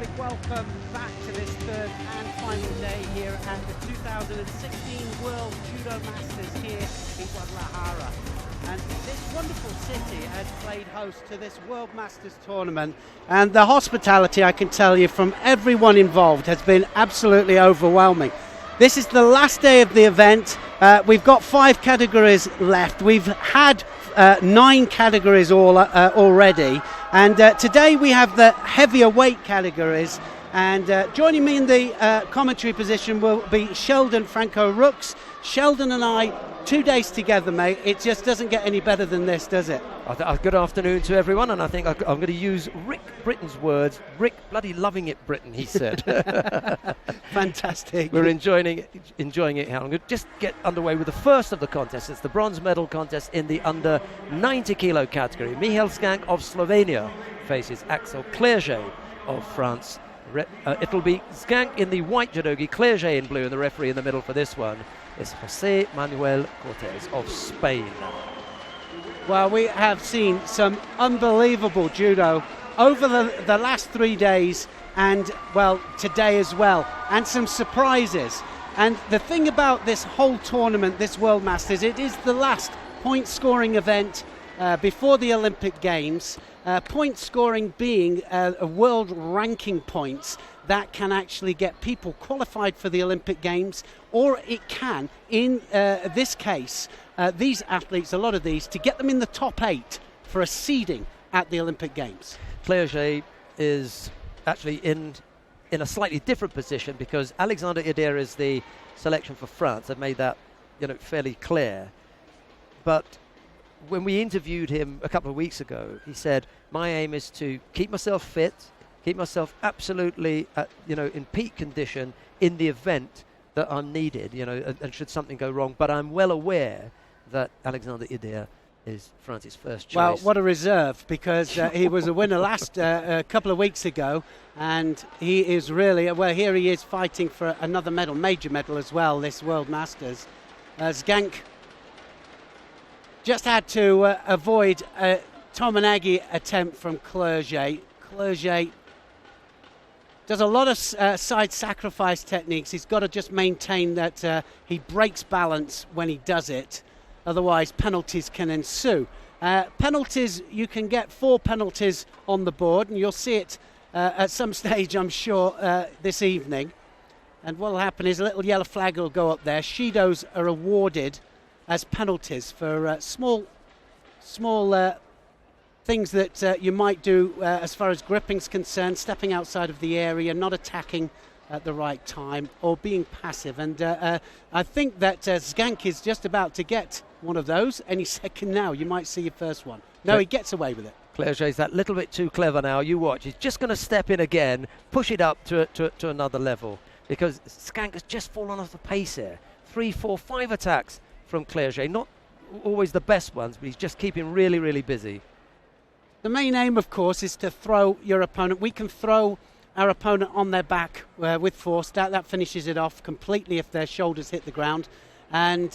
big welcome back to this third and final day here at the 2016 World Judo Masters here in Guadalajara. And this wonderful city has played host to this World Masters tournament, and the hospitality, I can tell you, from everyone involved has been absolutely overwhelming. This is the last day of the event. We've got 5 categories left. We've had 9 categories already, and today we have the heavier weight categories, and joining me in the commentary position will be Sheldon Franco-Rooks. Sheldon and I, 2 days together, mate. It just doesn't get any better than this, does it? Good afternoon to everyone, and I think I'm going to use Rick Britton's words. Rick bloody loving it, Britain, he said. Fantastic. We're enjoying it here. I'm going to just get underway with the first of the contests. It's the bronze medal contest in the under 90 kilo category. Michal Skank of Slovenia faces Axel Clerget of France. It'll be Skank in the white judogi, Clerget in blue, and the referee in the middle for this one is Jose Manuel Cortez of Spain. Well, we have seen some unbelievable judo over the last 3 days, and, well, today as well, and some surprises. And the thing about this whole tournament, this World Masters, it is the last point-scoring event before the Olympic Games. Point scoring being a world ranking points that can actually get people qualified for the Olympic Games, or it can, in this case, these athletes, a lot of these, to get them in the top 8 for a seeding at the Olympic Games. Clerget is actually in a slightly different position because Alexander Ider is the selection for France. They've made that fairly clear. But when we interviewed him a couple of weeks ago, he said, my aim is to keep myself fit, keep myself absolutely in peak condition in the event that I'm needed, and should something go wrong. But I'm well aware that Alexander Ider is France's first choice. Well, what a reserve, because he was a winner last a couple of weeks ago, and he is really, well, here he is fighting for another medal, major medal as well, this World Masters. Skank just had to avoid a Tominagi attempt from Clerget. Clerget does a lot of side sacrifice techniques. He's got to just maintain that he breaks balance when he does it. Otherwise, penalties can ensue. Penalties, you can get 4 penalties on the board, and you'll see it at some stage, I'm sure, this evening. And what will happen is a little yellow flag will go up there. Shidos are awarded as penalties for small things that you might do as far as gripping's concerned, stepping outside of the area, not attacking at the right time, or being passive. And I think that Skank is just about to get one of those any second now. You might see your first one. No, he gets away with it. Clerget's that little bit too clever now. You watch. He's just going to step in again, push it up to another level, because Skank has just fallen off the pace here. 3, 4, 5 attacks from Clerget. Not always the best ones, but he's just keeping really, really busy. The main aim, of course, is to throw your opponent. We can throw our opponent on their back with force. That finishes it off completely if their shoulders hit the ground. And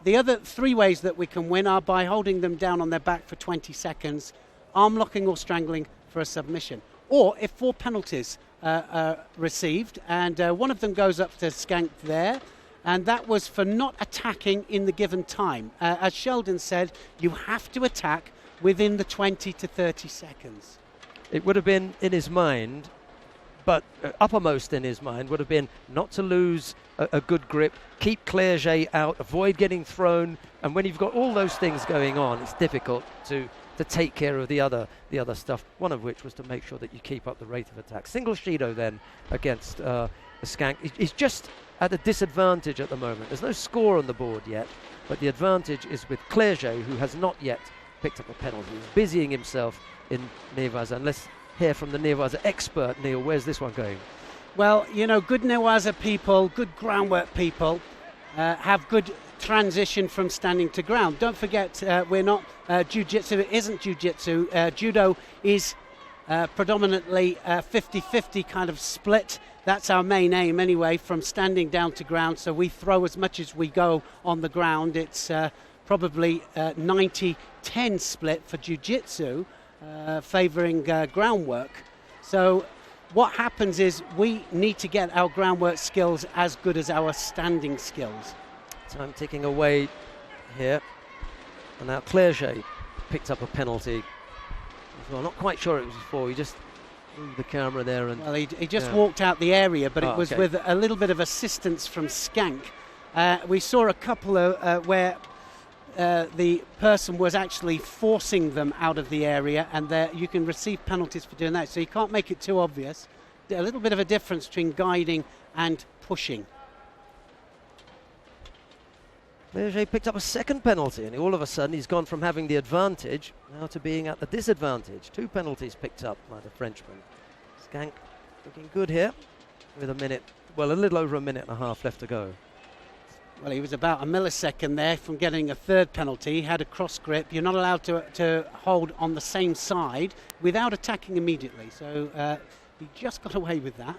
the other 3 ways that we can win are by holding them down on their back for 20 seconds, arm locking or strangling for a submission. Or if 4 penalties are received, and one of them goes up to Skank there, and that was for not attacking in the given time. As Sheldon said, you have to attack within the 20 to 30 seconds. It would have been in his mind, but uppermost in his mind would have been not to lose a good grip, keep Clerget out, avoid getting thrown, and when you've got all those things going on, it's difficult to take care of the other stuff, one of which was to make sure that you keep up the rate of attack. Single Shido then against Skank. He's just at a disadvantage at the moment. There's no score on the board yet, but the advantage is with Clerget, who has not yet picked up a penalty. He's busying himself in Nevaza. And let's hear from the Nevaza expert. Neil, where's this one going? Well, good Nevaza people, good groundwork people, have good transition from standing to ground. Don't forget, we're not jiu-jitsu. It isn't jiu-jitsu. Judo is predominantly 50-50 kind of split. That's our main aim anyway, from standing down to ground. So we throw as much as we go on the ground. It's probably 90-10 split for jiu-jitsu, favouring groundwork. So what happens is we need to get our groundwork skills as good as our standing skills. Time ticking away here. And now Clerget picked up a penalty. Well, I'm not quite sure it was before. He just moved the camera there. And well, he just walked out the area, but it was okay. with a little bit of assistance from Skank. We saw a couple of where the person was actually forcing them out of the area, and you can receive penalties for doing that. So you can't make it too obvious. A little bit of a difference between guiding and pushing. Clerget picked up a second penalty, and all of a sudden he's gone from having the advantage now to being at the disadvantage. 2 penalties picked up by the Frenchman. Skank looking good here with a little over a minute and a half left to go. Well, he was about a millisecond there from getting a third penalty. He had a cross grip. You're not allowed to hold on the same side without attacking immediately. So he just got away with that.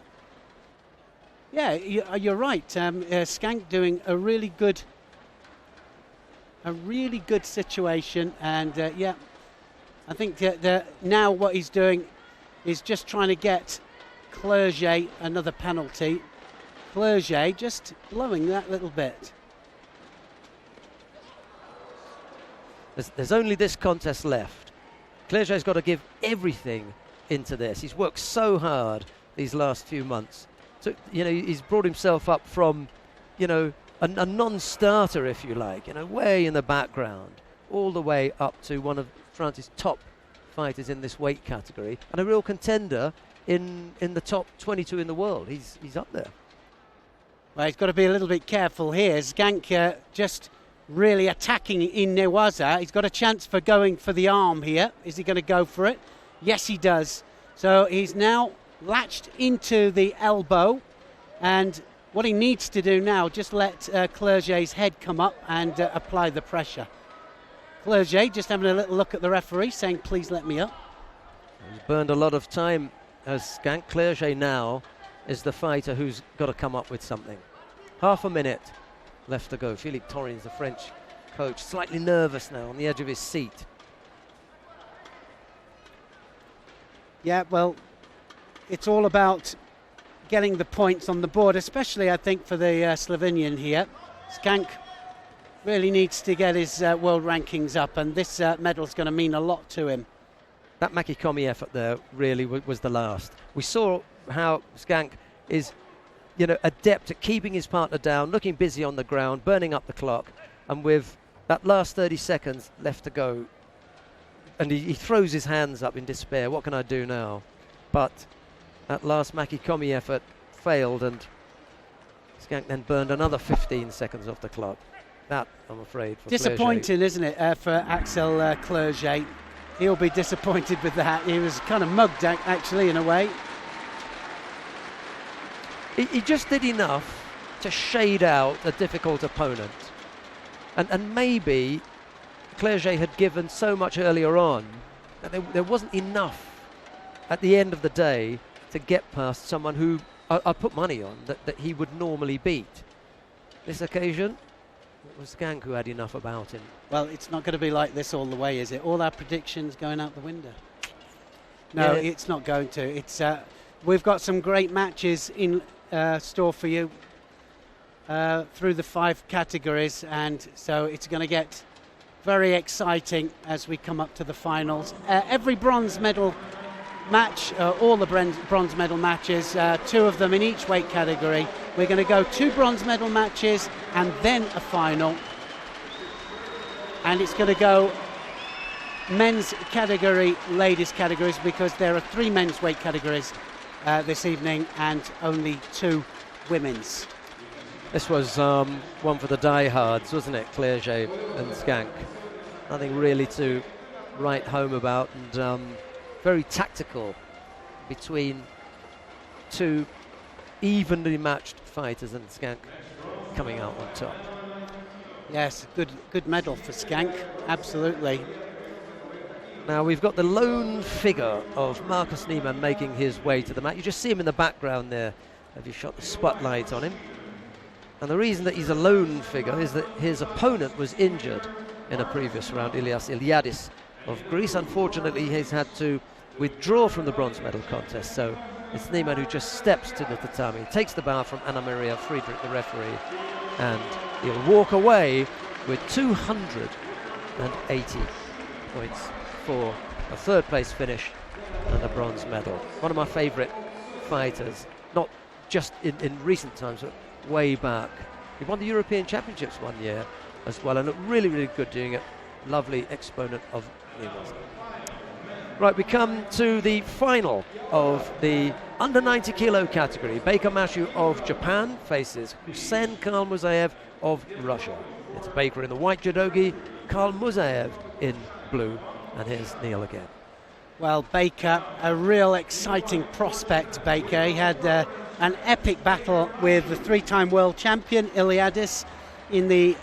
Yeah, you're right. Skank doing a really good situation, and I think that now what he's doing is just trying to get Clerget another penalty. Clerget just blowing that little bit. There's only this contest left. Clerget's got to give everything into this. He's worked so hard these last few months. So, he's brought himself up from, a non-starter, if you like, way in the background, all the way up to one of France's top fighters in this weight category, and a real contender in the top 22 in the world. He's up there. Well, he's got to be a little bit careful here. Skank just really attacking in Newaza. He's got a chance for going for the arm here. Is he going to go for it? Yes, he does. So he's now latched into the elbow, and what he needs to do now, just let Clerget's head come up and apply the pressure. Clerget just having a little look at the referee, saying, please let me up. He's burned a lot of time as Skank. Clerget now is the fighter who's got to come up with something. Half a minute left to go. Philippe Torrens, the French coach, slightly nervous now on the edge of his seat. Yeah, well, it's all about getting the points on the board, especially, I think, for the Slovenian here. Skank really needs to get his world rankings up, and this medal's going to mean a lot to him. That Makikomi effort there really was the last. We saw how Skank is, adept at keeping his partner down, looking busy on the ground, burning up the clock, and with that last 30 seconds left to go, and he throws his hands up in despair. What can I do now? But that last Makikomi effort failed, and Skank then burned another 15 seconds off the clock. That, I'm afraid, for disappointing, Clerget. Isn't it, for Axel Clerget? He'll be disappointed with that. He was kind of mugged, actually, in a way. He just did enough to shade out a difficult opponent. And maybe Clerget had given so much earlier on that there wasn't enough at the end of the day to get past someone who I put money on that he would normally beat. This occasion, it was Skank who had enough about him. Well, it's not going to be like this all the way, is it? All our predictions going out the window. No, it's not going to. It's we've got some great matches in store for you through the 5 categories, and so it's going to get very exciting as we come up to the finals. Every bronze medal match, all the bronze medal matches, 2 of them in each weight category. We're going to go 2 bronze medal matches and then a final, and it's going to go men's category, ladies categories, because there are 3 men's weight categories this evening and only 2 women's. This was one for the diehards, wasn't it? Clerget and Skank. Nothing really to write home about, and very tactical between 2 evenly matched fighters, and Skank coming out on top. Yes, good medal for Skank, absolutely. Now we've got the lone figure of Marcus Niemann making his way to the mat. You just see him in the background there. Have you shot the spotlight on him? And the reason that he's a lone figure is that his opponent was injured in a previous round, Ilias Iliadis of Greece. Unfortunately, he's had to withdraw from the bronze medal contest, so It's Niemann who just steps to the tatami, takes the bow from Anna Maria Friedrich, the referee, and he'll walk away with 280 points for a third place finish and a bronze medal. One of my favourite fighters, not just in recent times, but way back. He won the European Championships one year as well, and looked really, really good doing it. Lovely exponent of Niemann's. Right, we come to the final of the under 90 kilo category. Baker Mashu of Japan faces Hussein Khalmuzayev of Russia. It's Baker in the white judogi, Khalmuzayev in blue. And here's Neil again. Well, Baker, a real exciting prospect, Baker. He had an epic battle with the three-time world champion, Iliadis, in the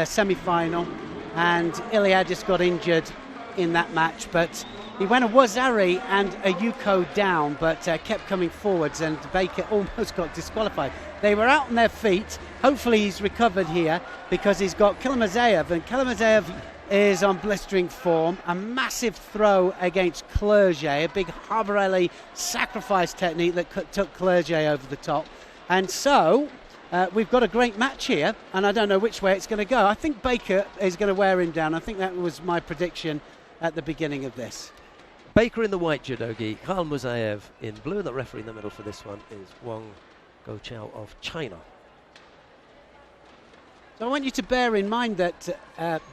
semi-final. And Iliadis got injured in that match, but he went a Wazari and a Yuko down, but kept coming forwards, and Baker almost got disqualified. They were out on their feet. Hopefully he's recovered here, because he's got Khalmuzayev, and Khalmuzayev is on blistering form. A massive throw against Clerget, a big Harvarelli sacrifice technique that took Clerget over the top. And so we've got a great match here, and I don't know which way it's going to go. I think Baker is going to wear him down. I think that was my prediction at the beginning of this. Baker in the white judogi, Khalmuzayev in blue. The referee in the middle for this one is Wang Goqiao of China. So I want you to bear in mind that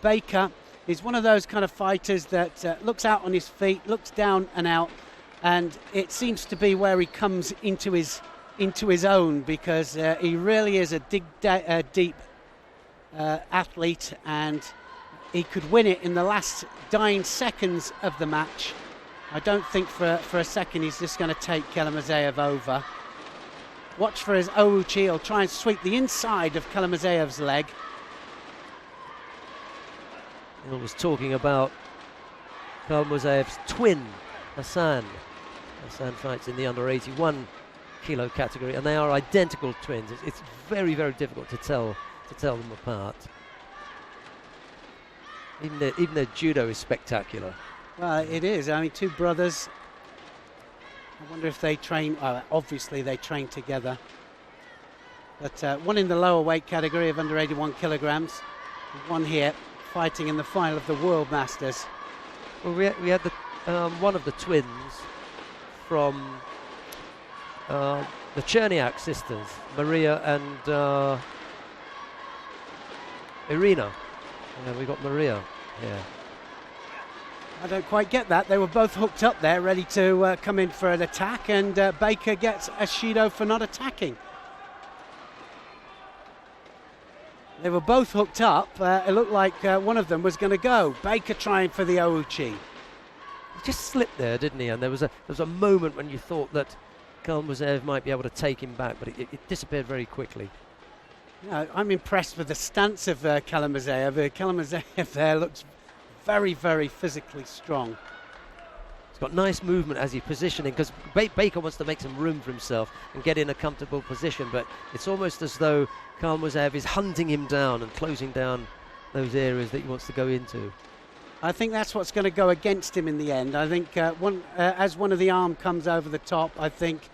Baker is one of those kind of fighters that looks out on his feet, looks down and out, and it seems to be where he comes into his own, because he really is a deep athlete, and he could win it in the last dying seconds of the match. I don't think for a second he's just going to take Khalmuzayev over. Watch for his Ouchi. He'll try and sweep the inside of Khalmuzayev's leg. He was talking about Khalmuzayev's twin, Hassan. Hassan fights in the under 81 kilo category, and they are identical twins. It's very, very difficult to tell them apart. Even their judo is spectacular. Well, it is. I mean, two brothers. I wonder if they train. Obviously, they train together. But one in the lower weight category of under 81 kilograms. One here fighting in the final of the World Masters. Well, we had the one of the twins from the Cherniak sisters, Maria and Irina. And we got Maria here. I don't quite get that. They were both hooked up there, ready to come in for an attack, and Baker gets a Shido for not attacking. They were both hooked up. It looked like one of them was going to go. Baker trying for the Ouchi. He just slipped there, didn't he? And there was a moment when you thought that Khalmuzayev might be able to take him back, but it disappeared very quickly. Yeah, I'm impressed with the stance of Khalmuzayev. Khalmuzayev there looks very, very physically strong. He's got nice movement as he's positioning, because Baker wants to make some room for himself and get in a comfortable position, but it's almost as though Khalmuzayev is hunting him down and closing down those areas that he wants to go into. I think that's what's going to go against him in the end. I think as one of the arm comes over the top, I think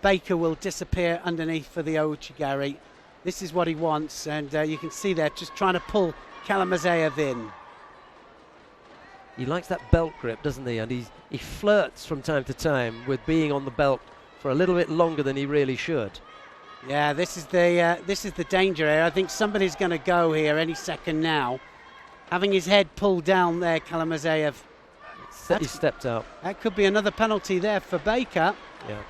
Baker will disappear underneath for the Ouchigari. This is what he wants, and you can see there just trying to pull Khalmuzayev in. He likes that belt grip, doesn't he? And he flirts from time to time with being on the belt for a little bit longer than he really should. Yeah, this is the danger here. I think somebody's going to go here any second now. Having his head pulled down there, Khalmuzayev. He stepped out. That could be another penalty there for Baker. Yeah.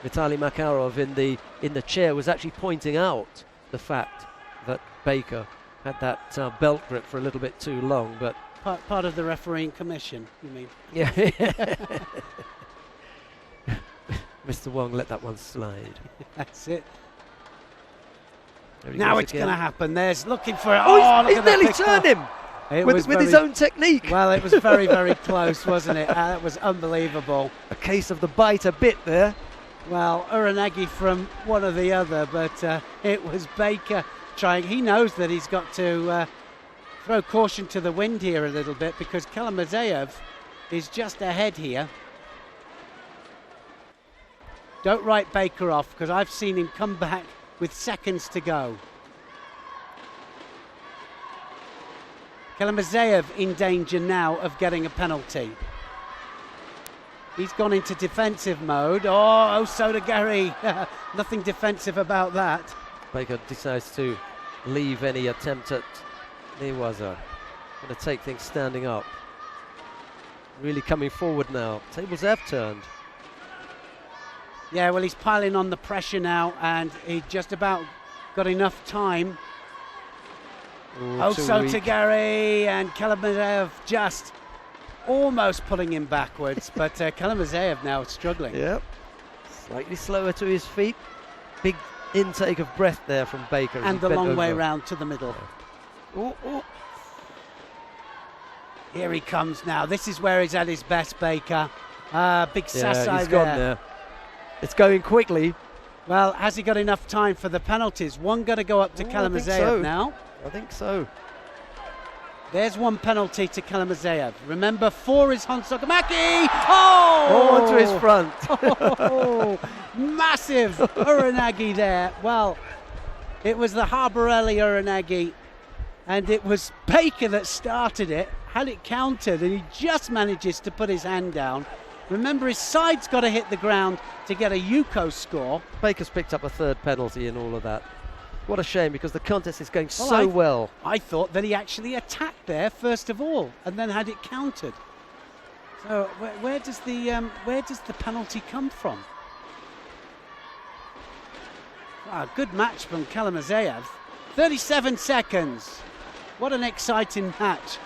Vitaly Makarov in the chair was actually pointing out the fact that Baker had that belt grip for a little bit too long, but part of the refereeing commission, you mean? Yeah. Mr. Wong let that one slide. That's it. Now it's going to happen. There's looking for it. He's nearly turned him with his own technique. Well, it was very, very close, wasn't it? That was unbelievable. A case of the bite a bit there. Well, Uranagi from one or the other, but it was Baker trying. He knows that he's got to throw caution to the wind here a little bit, because Khalmuzayev is just ahead here. Don't write Baker off, because I've seen him come back with seconds to go. Kalamazov in danger now of getting a penalty. He's gone into defensive mode. Oh, Sodagari. Nothing defensive about that. Baker decides to leave any attempt at Newaza. Going to take things standing up. Really coming forward now. Tables have turned. Yeah, well, he's piling on the pressure now, and he just about got enough time. Sotagari and Kalamazov just almost pulling him backwards, but Kalamazov now struggling. Yep. Slightly slower to his feet. Big intake of breath there from Baker. And the long way round to the middle. Oh, oh. Here he comes now. This is where he's at his best, Baker. Big Sasai he's gone there. It's going quickly. Well, has he got enough time for the penalties? One got to go up to Kalamazov now. I think so. There's one penalty to Kalamazov. Remember, 4 is Honsokamaki. Oh! Onto his front. Oh, massive Uranagi there. Well, it was the Harborelli Uranagi, and it was Baker that started it, had it countered, and he just manages to put his hand down. Remember, his side's got to hit the ground to get a Yuko score. Baker's picked up a 3rd penalty in all of that. What a shame, because the contest is going well. I thought that he actually attacked there first of all, and then had it countered. So where does the penalty come from? Wow, good match from Kalamazov. 37 seconds. What an exciting match.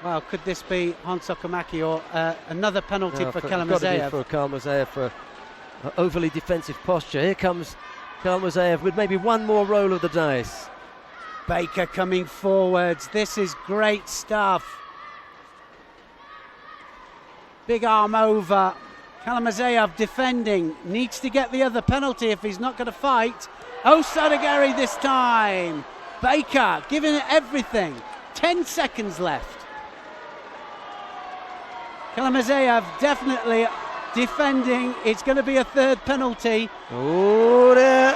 Well, could this be Honsokamaki or another penalty for Kalamazov? For Kalamazov for overly defensive posture. Here comes Kalamazov with maybe one more roll of the dice. Baker coming forwards. This is great stuff. Big arm over. Kalamazov defending. Needs to get the other penalty if he's not going to fight. Oh, Sodagari this time. Baker giving it everything. 10 seconds left. Kalamazov definitely defending. It's going to be a 3rd penalty. Oh, there.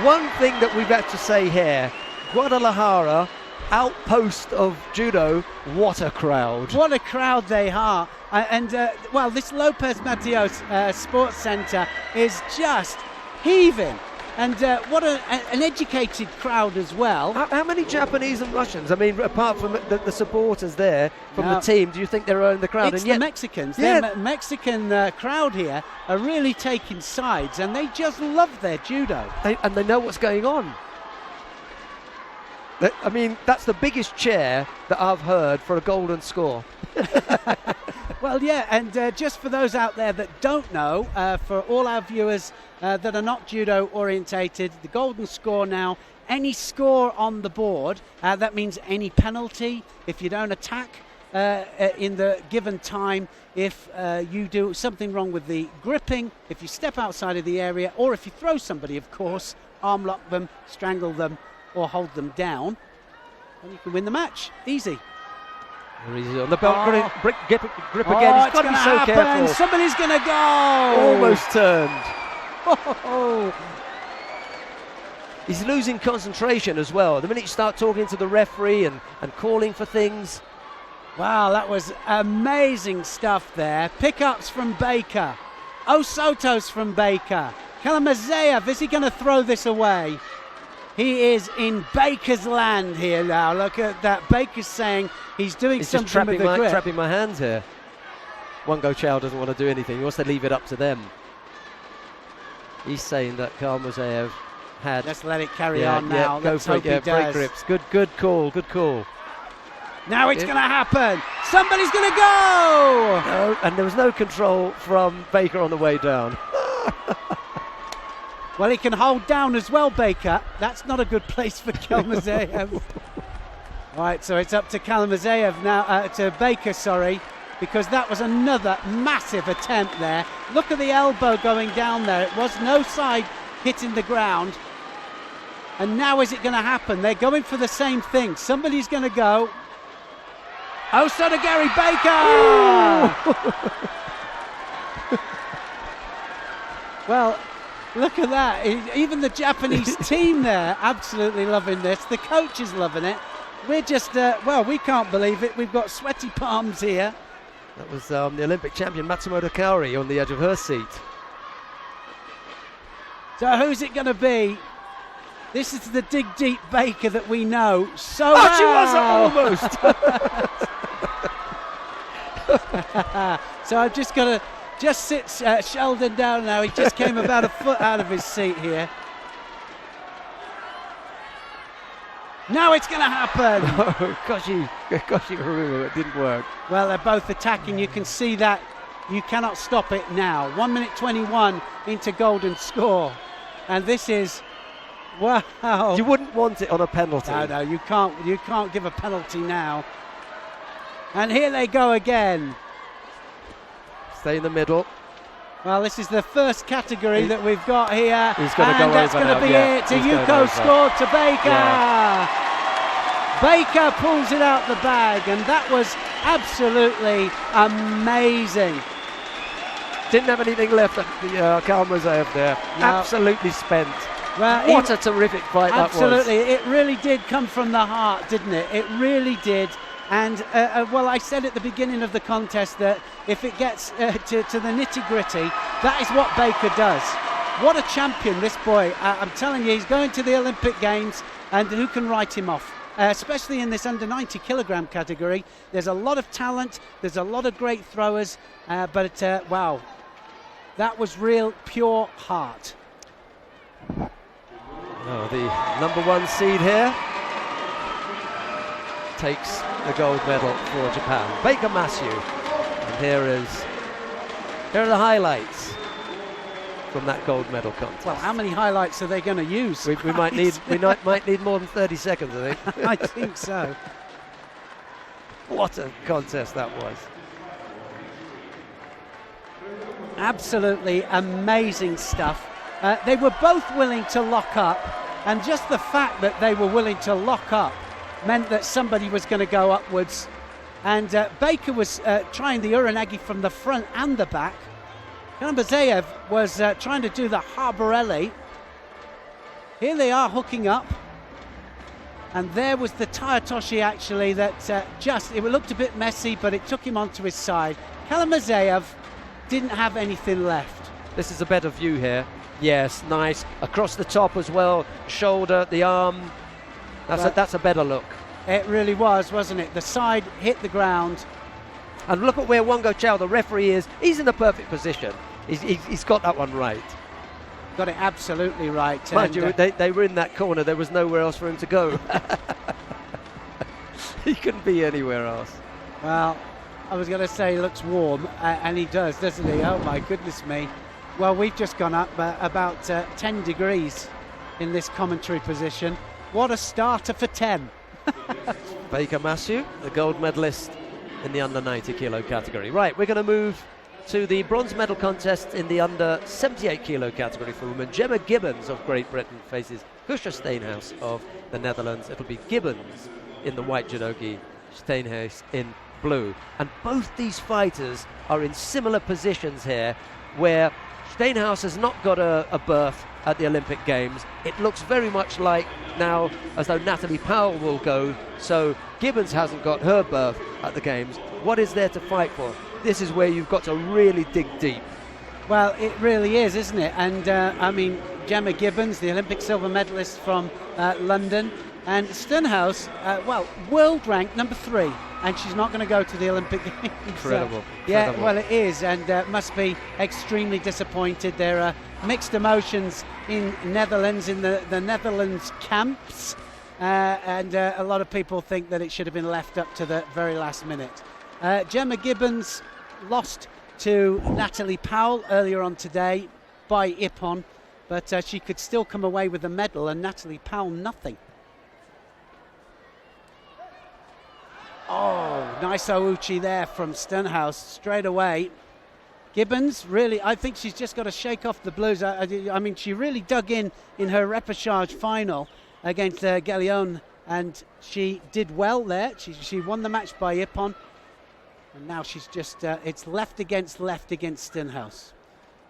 One thing that we've got to say here, Guadalajara, outpost of judo, what a crowd. What a crowd they are. Well, this Lopez Mateos Sports Centre is just heaving. And what an educated crowd as well. How many Japanese and Russians? I mean, apart from the supporters there from the team, do you think they're in the crowd? It's the Mexicans. Yeah. The Mexican crowd here are really taking sides, and they just love their judo. And they know what's going on. I mean, that's the biggest cheer that I've heard for a golden score. Well, yeah, and just for those out there that don't know, for all our viewers that are not judo orientated, the golden score now, any score on the board, that means any penalty if you don't attack in the given time, if you do something wrong with the gripping, if you step outside of the area, or if you throw somebody, of course, arm lock them, strangle them, or hold them down, and you can win the match. Easy. Easy on the belt, grip again. He's got to be so careful. Somebody's going to go. Almost turned. He's losing concentration as well. The minute you start talking to the referee and calling for things. Wow, that was amazing stuff there. Pickups from Baker. Osotos from Baker. Kalamazov, is he going to throw this away? He is in Baker's land here now. Look at that. Baker's saying he's doing something with the grip. He's trapping my hands here. Wango Chow doesn't want to do anything. He wants to leave it up to them. He's saying that Kalamazov had... Let's let it carry on now. Go for it. Yeah, break grips. Good call. Now it's going to happen. Somebody's going to go. No, and there was no control from Baker on the way down. Well, he can hold down as well, Baker. That's not a good place for Kalamazov. All right, so it's up to Kalamazov now, to Baker, sorry, because that was another massive attempt there. Look at the elbow going down there. It was no side hitting the ground. And now is it going to happen? They're going for the same thing. Somebody's going to go. Oh, Sodagari Baker! Well, look at that. Even the Japanese team there absolutely loving this. The coach is loving it. We're just, well, we can't believe it. We've got sweaty palms here. That was the Olympic champion Matsumoto Kaori on the edge of her seat. So who's it going to be? This is the Dig Deep Baker that we know so she well. was almost. So I've just got to sit Sheldon down now. He just came about a foot out of his seat here. Now it's going to happen. Koshi Haruma, it didn't work. Well, they're both attacking. You can see that. You cannot stop it now. 1 minute 21 into golden score. And this is, wow. You wouldn't want it on a penalty. No, you can't give a penalty now. And here they go again. Stay in the middle. Well, this is the first category that we've got here. He's going to go over that's going to be it. To Yuko scored to Baker. Yeah. Baker pulls it out the bag, and that was absolutely amazing. Didn't have anything left at the Kalmazev there. No. Absolutely spent. Well, what a terrific fight that was. Absolutely. It really did come from the heart, didn't it? It really did. And, well, I said at the beginning of the contest that if it gets to the nitty-gritty, that is what Baker does. What a champion, this boy. I'm telling you, he's going to the Olympic Games, and who can write him off? Especially in this under 90 kilogram category. There's a lot of talent, there's a lot of great throwers, but wow, that was real pure heart. Oh, the number one seed here takes the gold medal for Japan. Baker Masu. And here are the highlights from that gold medal contest. Well, how many highlights are they going to use? We might need more than 30 seconds, I think. I think so. What a contest that was. Absolutely amazing stuff. They were both willing to lock up, and just the fact that they were willing to lock up meant that somebody was going to go upwards. And Baker was trying the Uranagi from the front and the back. Kalmazev was trying to do the Harborelli. Here they are hooking up. And there was the Tayatoshi actually that it looked a bit messy, but it took him onto his side. Kalmazev didn't have anything left. This is a better view here. Yes, nice. Across the top as well. Shoulder, the arm. That's a better look. It really was, wasn't it? The side hit the ground. And look at where Wongo Chow, the referee, is. He's in the perfect position. He's got that one right. Got it absolutely right. Mind you, they were in that corner. There was nowhere else for him to go. He couldn't be anywhere else. Well, I was going to say he looks warm, and he does, doesn't he? Oh, my goodness me. Well, we've just gone up about 10 degrees in this commentary position. What a starter for 10. Baker Masu, the gold medalist in the under 90 kilo category. Right, we're going to move to the bronze medal contest in the under 78 kilo category for women. Gemma Gibbons of Great Britain faces Husha Steenhuis of the Netherlands. It'll be Gibbons in the white judogi, Steenhuis in blue. And both these fighters are in similar positions here, where Steenhuis has not got a berth at the Olympic Games. It looks very much like now as though Natalie Powell will go, so Gibbons hasn't got her berth at the Games. What is there to fight for? This is where you've got to really dig deep. Well, it really is, isn't it? And I mean, Gemma Gibbons, the Olympic silver medalist from London, and Steenhuis, well, world ranked number 3, and she's not going to go to the Olympic Games. Incredible. Yeah, well, it is, and must be extremely disappointed. There are mixed emotions in Netherlands, in the Netherlands camps, and a lot of people think that it should have been left up to the very last minute. Gemma Gibbons lost to Natalie Powell earlier on today by Ippon, but she could still come away with a medal, and Natalie Powell nothing. Oh, nice Ouchi there from Steenhuis straight away. Gibbons, really, I think she's just got to shake off the blues. I mean, she really dug in her repechage final against Gallione, and she did well there. She won the match by Ippon, and now she's just, it's left against Steenhuis.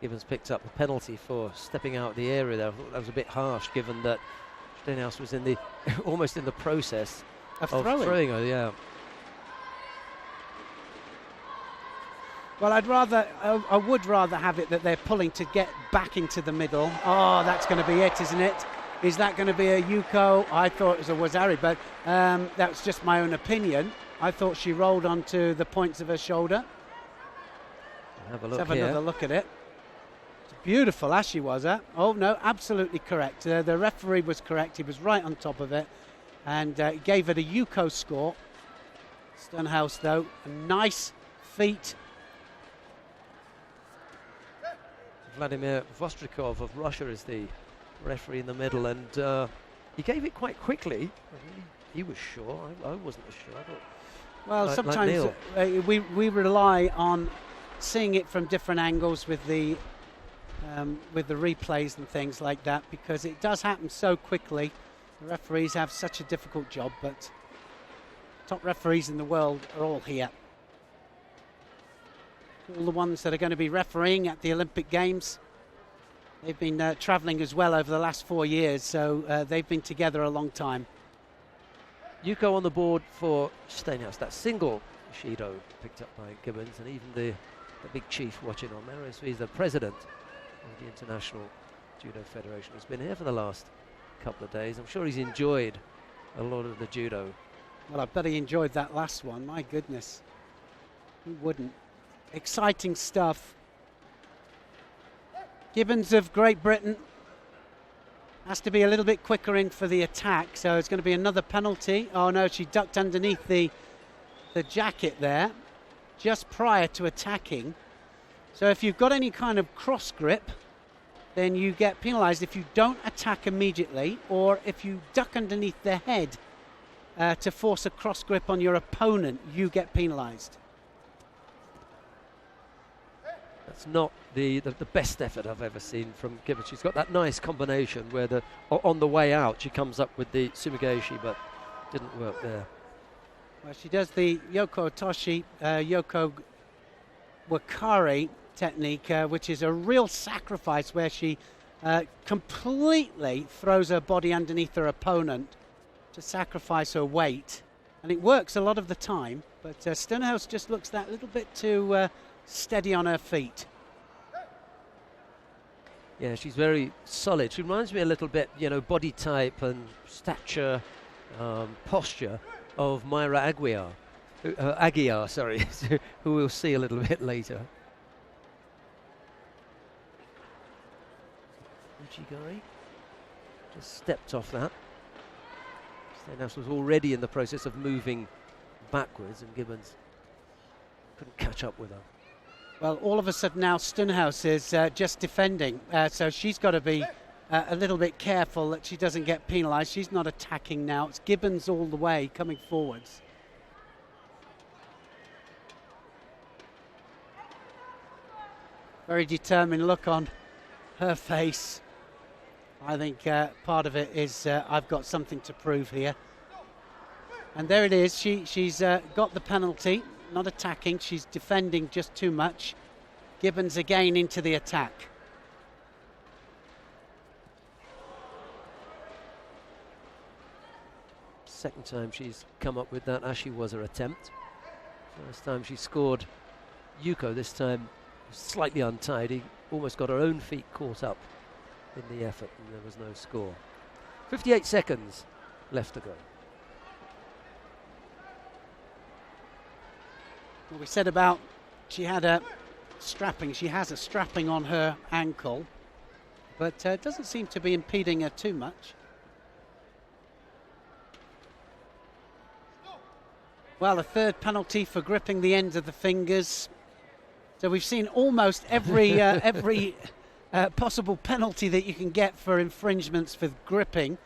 Gibbons picked up the penalty for stepping out of the area there. I thought that was a bit harsh, given that Stenhouse was in the almost in the process of throwing her. Yeah. Well, I would rather have it that they're pulling to get back into the middle. Oh, that's going to be it, isn't it? Is that going to be a Yuko? I thought it was a Wazari, but that's just my own opinion. I thought she rolled onto the points of her shoulder. Have a look. Let's have another look at it. It's beautiful, as she was. Oh no, absolutely correct. The referee was correct. He was right on top of it, and gave it a Yuko score. Stenhouse, though, a nice feat. Vladimir Vostrikov of Russia is the referee in the middle, and he gave it quite quickly. He was sure. I wasn't as sure. I thought, well, sometimes we rely on seeing it from different angles with the replays and things like that, because it does happen so quickly. The referees have such a difficult job, but top referees in the world are all here. All the ones that are going to be refereeing at the Olympic Games. They've been travelling as well over the last 4 years, so they've been together a long time. Yuko on the board for Stenhouse. That single Shido picked up by Gibbons, and even the big chief watching on there is the president of the International Judo Federation. He's been here for the last couple of days. I'm sure he's enjoyed a lot of the judo. Well, I bet he enjoyed that last one. My goodness. Who wouldn't? Exciting stuff. Gibbons of Great Britain has to be a little bit quicker in for the attack, so it's going to be another penalty. Oh no, she ducked underneath the jacket there just prior to attacking. So if you've got any kind of cross grip, then you get penalised if you don't attack immediately, or if you duck underneath their head to force a cross grip on your opponent, you get penalised. That's not the best effort I've ever seen from Gibbons. She's got that nice combination where on the way out she comes up with the sumigaeshi, but didn't work there. Well, she does the Yoko Toshi, Yoko Wakari technique, which is a real sacrifice where she completely throws her body underneath her opponent to sacrifice her weight. And it works a lot of the time, but Stenhouse just looks that little bit too steady on her feet. Yeah, she's very solid. She reminds me a little bit, body type and stature, posture of Myra Aguiar, who we'll see a little bit later. Uchigari just stepped off that. Stenhouse was already in the process of moving backwards, and Gibbons couldn't catch up with her. Well, all of a sudden now Stenhouse is just defending, so she's got to be a little bit careful that she doesn't get penalised. She's not attacking now. It's Gibbons all the way coming forwards. Very determined look on her face. I think part of it is I've got something to prove here. And there it is. She's got the penalty. Not attacking, she's defending just too much. Gibbons again into the attack. Second time she's come up with that Ashiwaza attempt. First time she scored Yuko, this time slightly untidy. Almost got her own feet caught up in the effort, and there was no score. 58 seconds left to go. Well, we said about she had a strapping. She has a strapping on her ankle, but it doesn't seem to be impeding her too much. Well, a third penalty for gripping the ends of the fingers. So we've seen almost every possible penalty that you can get for infringements for gripping.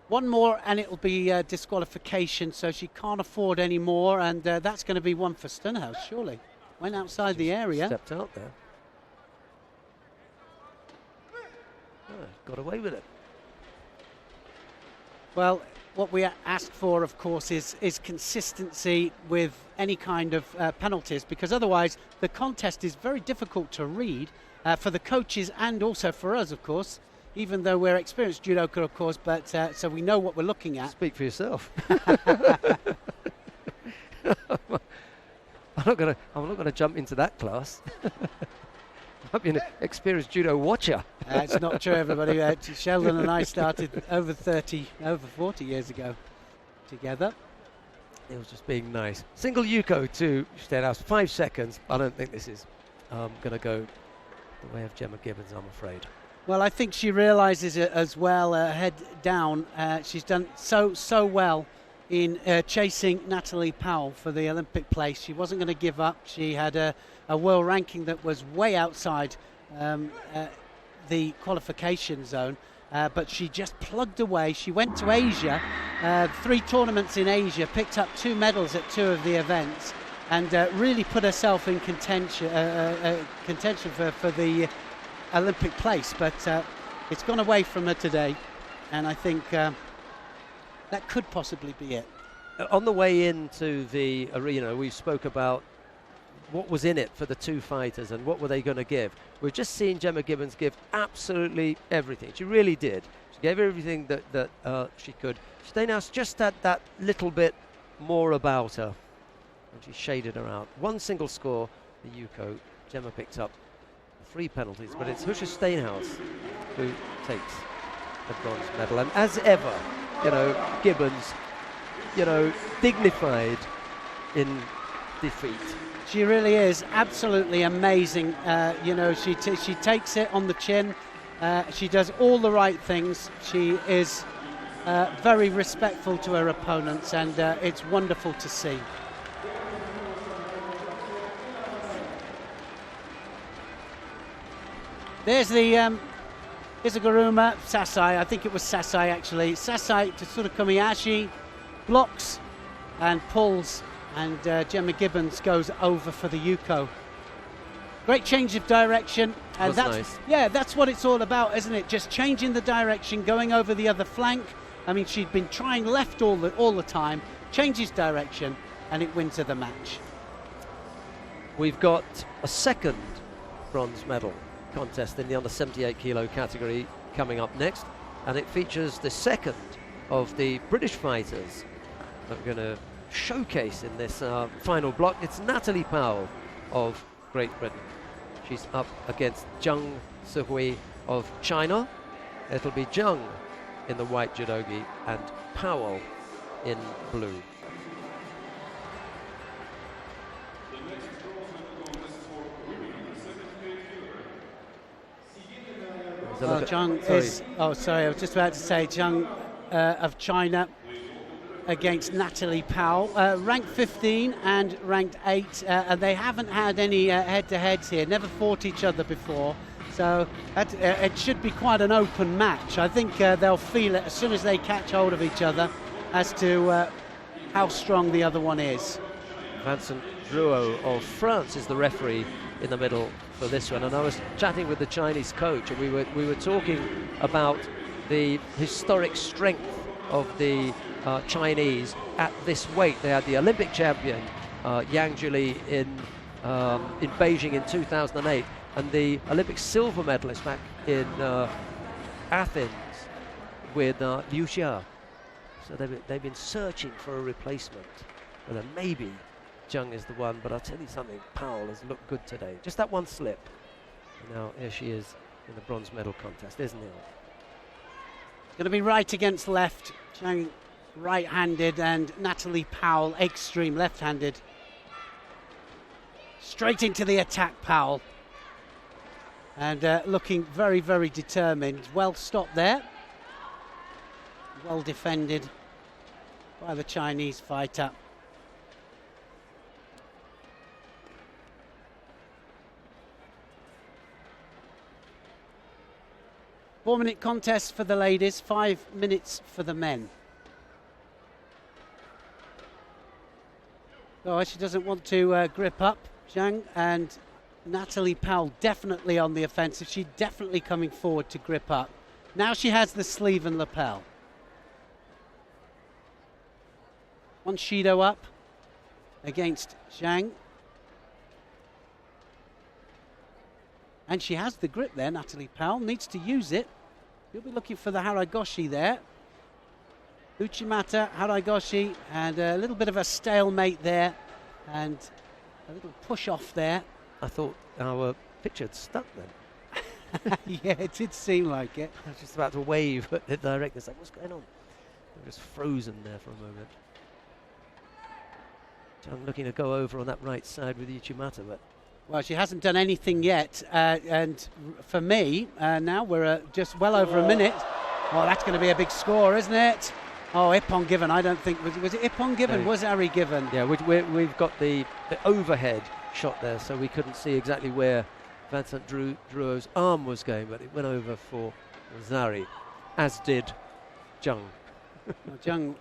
One more and it will be disqualification, so she can't afford any more, and that's going to be one for Stenhouse, surely. Went outside the area. Stepped out there. Got away with it. Well, what we ask for, of course, is consistency with any kind of penalties, because otherwise the contest is very difficult to read for the coaches and also for us, of course, even though we're experienced judoka, of course, but so we know what we're looking at. Speak for yourself. I'm not gonna jump into that class. Might be an experienced judo watcher. It's not true, everybody. Sheldon and I started over 40 years ago together. It was just being nice. Single Yuko to Stenhouse, 5 seconds. I don't think this is going to go the way of Gemma Gibbons, I'm afraid. Well, I think she realises it as well, head down. She's done so well in chasing Natalie Powell for the Olympic place. She wasn't going to give up. She had a world ranking that was way outside the qualification zone, but she just plugged away. She went to Asia, 3 tournaments in Asia, picked up 2 medals at 2 of the events, and really put herself in contention for the Olympic place. But it's gone away from her today, and I think that could possibly be it. On the way into the arena, we spoke about what was in it for the 2 fighters and what were they going to give. We've just seen Gemma Gibbons give absolutely everything. She really did. She gave everything that she could. Stenhouse just had that little bit more about her, and she shaded her out. 1 single score, the Yuko. Gemma picked up 3 penalties, but it's Husha Stenhouse who takes the bronze medal. And as ever, Gibbons, dignified in defeat. She really is absolutely amazing. She takes it on the chin. She does all the right things. She is very respectful to her opponents, and it's wonderful to see. There's the Izaguruma Sasai. I think it was Sasai actually. Sasai to sort of Komiyashi, blocks and pulls, and Gemma Gibbons goes over for the Yuko. Great change of direction, and that's nice. Yeah, that's what it's all about, isn't it? Just changing the direction, going over the other flank. I mean, she'd been trying left all the time. Changes direction, and it wins her the match. We've got a second bronze medal contest in the under 78 kilo category coming up next, and it features the second of the British fighters that we're going to showcase in this final block. It's Natalie Powell of Great Britain. She's up against Zheng Sihui of China. It'll be Zheng in the white judogi and Powell in blue. Zheng is, I was just about to say Zheng of China against Natalie Powell, ranked 15 and ranked 8, and they haven't had any head-to-heads here, never fought each other before, so it should be quite an open match. I think they'll feel it as soon as they catch hold of each other as to how strong the other one is. Vincent Drouot of France is the referee in the middle for this one, and I was chatting with the Chinese coach, and we were talking about the historic strength of the Chinese at this weight. They had the Olympic champion Yang Juli in Beijing in 2008, and the Olympic silver medalist back in Athens with Liu Xia. So they've been searching for a replacement, and then maybe Zheng is the one, but I'll tell you something, Powell has looked good today. Just that one slip. And now here she is in the bronze medal contest, isn't it? Going to be right against left. Zheng right-handed and Natalie Powell extreme left-handed. Straight into the attack, Powell. And looking very, very determined. Well stopped there. Well defended by the Chinese fighter. Four-minute contest for the ladies, 5 minutes for the men. Oh, she doesn't want to grip up, Zheng, and Natalie Powell definitely on the offensive. She's definitely coming forward to grip up. Now she has the sleeve and lapel. Shido up against Zhang. And she has the grip there, Natalie Powell. Needs to use it. You'll be looking for the Haragoshi there. Uchimata, Haragoshi, and a little bit of a stalemate there. And a little push off there. I thought our picture had stuck then. Yeah, it did seem like it. I was just about to wave at the director. It's like, what's going on? They were just frozen there for a moment. So I'm looking to go over on that right side with Uchimata, but Well, she hasn't done anything yet, and for me, now we're just well over a minute. Oh, that's going to be a big score, isn't it? Oh, Ippon given, I don't think, was it Ippon given? No. Was Ari given? yeah, we've got the overhead shot there, so we couldn't see exactly where Vincent Drouot's arm was going, but it went over for Zari, as did Zhang. Well, Zhang